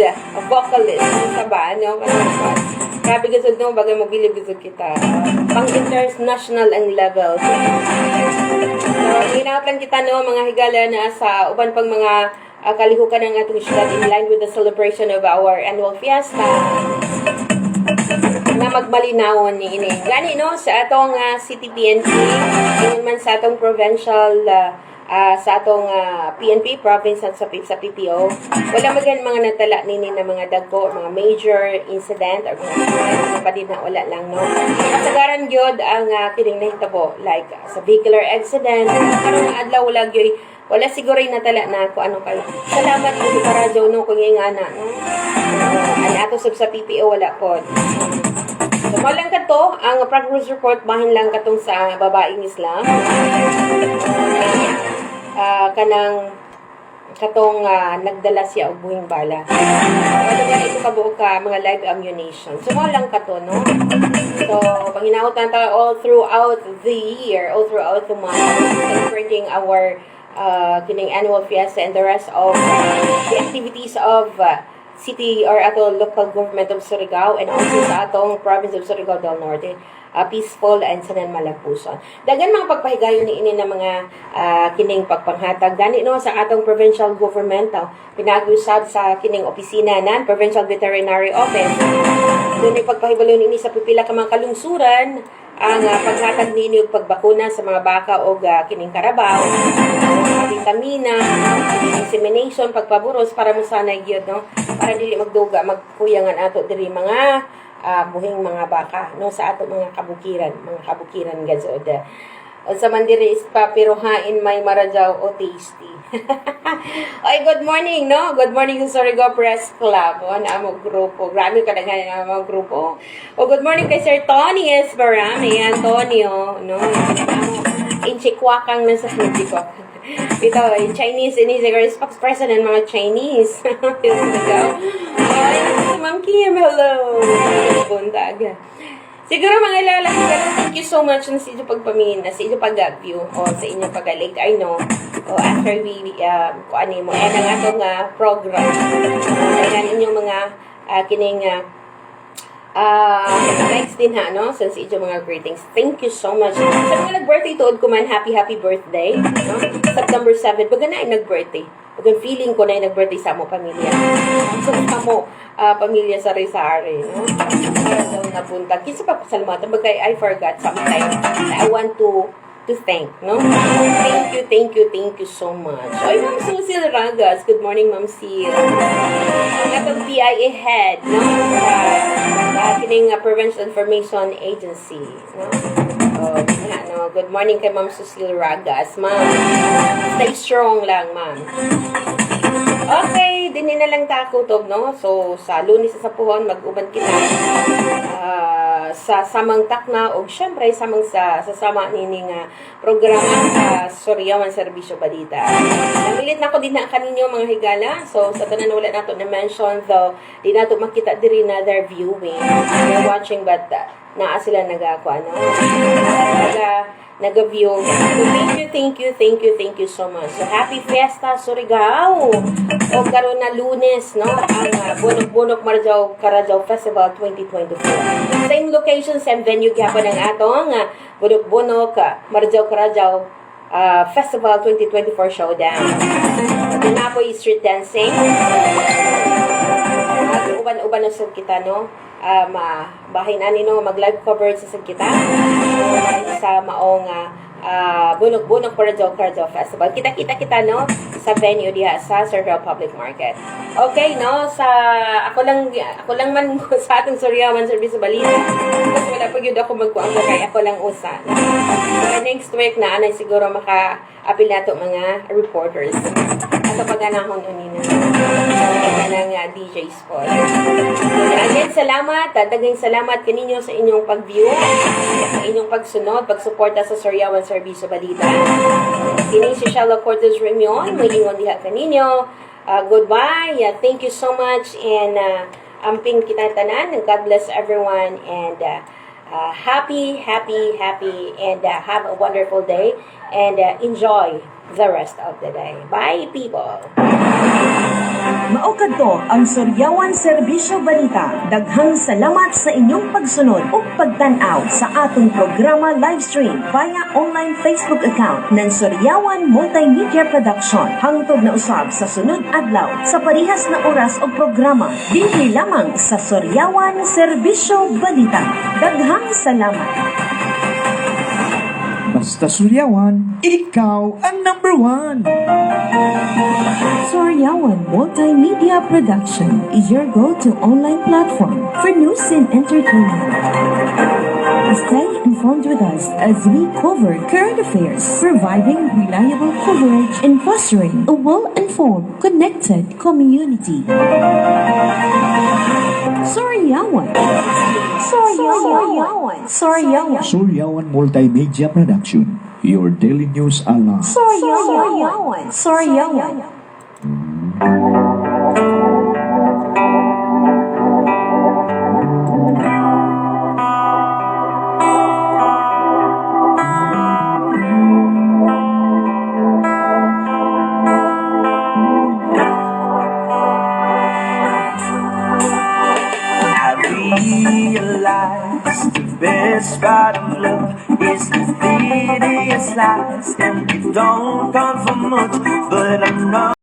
vocalist sa ba, no? Grabe gusod no, bagay mobilib gusod kita. Pang international ang level. So, ginaot lang kita, no, mga higala na sa uban pang mga kalihukan ng atong syudad in line with the celebration of our annual fiesta na magmalinawon ni ini. Gani, no, sa atong City PNP, yun man sa atong provincial sa atong PNP province at sa PPO, wala magan mga natala nini na mga dagko, mga major incident or mga pa din na wala lang, no. Kasagaran gyud ang kining nahitabo like sa vehicular accident karon nga adlaw wala siguro natala na ko ano kayo. Salamat po para daw no kung yung ana, no. Ani ato sa PPO wala pod. So, lang kato, ang progress report bahin lang katong sa babaeng Islam. Kanang katong nagdala siya og buhing bala. Wala nga ito kabuo ka mga live ammunition. So, lang kato, no? So, panghinahot na tayo all throughout the year, all throughout the month, celebrating our kining annual fiesta and the rest of the activities of city or ato local government of Surigao and also sa atong province of Surigao del Norte, peaceful and sanan malagpuson. Dagan mga pagpahigayon ni ini na mga kining pagpanghatag gani, no, sa atong provincial government, pinag-usab sa kining opisina nan Provincial Veterinary Office. Doon ay pagpahibalo ini sa pipila ka mga kalungsuran ang paghatag nini og pagbakuna sa mga baka og kining karabaw, vitamina, insemination, pagpaburos para mosanay gyud, no, para dili magduga magkuyangan ato diri mga buhing mga baka, no, sa ato mga kabukiran gazod. O sa mandiri is pa, pero hain may marajaw o tasty. Oy, good morning, no? Good morning sa Surigao Press Club. O, naamog grupo. Grabe ka na nga naamog grupo. O, good morning kay Sir Tony Esperami. Antonio, no? Inchikwakang na sa Inchikwakang. Ito, Chinese and spokesperson ng mga Chinese. Ay, si Ma'am Kim, hello. Buntag. Siguro mga lalaki, thank you so much na sa inyo pagpamin, na sa inyo pag-view, o sa inyo pag-like, I know, o after we, kung ano mo, ang atong program, dahil inyong mga, kining, likes din ha, no? Sa inyo mga greetings. Thank you so much. Sa mga nag-birthday tuod ko man, happy birthday, no? September 7, baga na ay nag-birthday. Baga feeling ko na ay nag-birthday sa mo pamilya. So, sa mo, pamilya sa Rizare, no? Kaya daw napunta. Kinsa pa pasalamatan, baga I forgot sometimes. I want to thank, no? Thank you so much. Oy, Ma'am Susil Ragas. Good morning, Ma'am Sil. Ang atong PIA head, no? Kining Prevention Information Agency, no? No? Good morning kay Ma'am Susil Ragas, ma'am. Stay strong lang, ma'am. Okay, din na lang ta kutob, no? So, sa Lunes sa Sapuhon, mag-uban kita sa samang takna o syempre samang sa sama nining programa sa Suryawan Serbisyo Balita. Namilit na ko din na kaninyo mga higala. So, sa tanan wala na to na-mention, though, di na to makita diri na their viewing. They're watching, but naa sila nag-ako, ano? Nag-view. So, thank you so much. So, happy Fiesta, Surigao! O karon na Lunes, no? Ang Bunok-Bunok Carajao Festival 2024. Same location, same venue gyapon ang atong Bunok-Bunok Carajao Festival 2024 showdown. Ito na po yung street dancing. Uban-uban na sa kita, no? Bahin ani no mag-live coverage sa kita sa maong Bunok-Bunok Carajao Festival. Kita no sa venue diha sa Surigao Public Market. Okay, no? Ako lang man sa atong Suryawan Serbisyo Balita. Kasi wala pa gyud ako magkuang kay ako lang usa. So, next week na anay siguro maka-apil nato mga reporters. Ato paganahon unina. Ng DJ Spot. Again, salamat. Daghang salamat kaninyo sa inyong pag-view, sa inyong pagsunod, pagsuporta sa Suryawan Serbisyo Balita. Kini si Shallow Cortez Remion, magingon diha kaninyo. Goodbye. Thank you so much, and amping kita tanan. God bless everyone, and happy, and have a wonderful day, and enjoy the rest of the day. Bye, people! Maukad to ang Suryawan Serbisyo Balita. Daghang salamat sa inyong pagsunod o pagtanaw sa atong programa livestream via online Facebook account ng Suryawan Multimedia Production. Hangtod na usab sa sunod adlaw sa parihas na oras o programa dinhi lamang sa Suryawan Serbisyo Balita. Daghang salamat. Basta Suryawan, ikaw ang number 1. Suryawan Multimedia Production is your go-to online platform for news and entertainment. Stay informed with us as we cover current affairs, providing reliable coverage and fostering a well-informed, connected community. Suryawan. Suryawan Multimedia Production, your daily news alarm. Suryawan. Realize the best part of love is the pity it slides, and we don't come for much, but I'm not.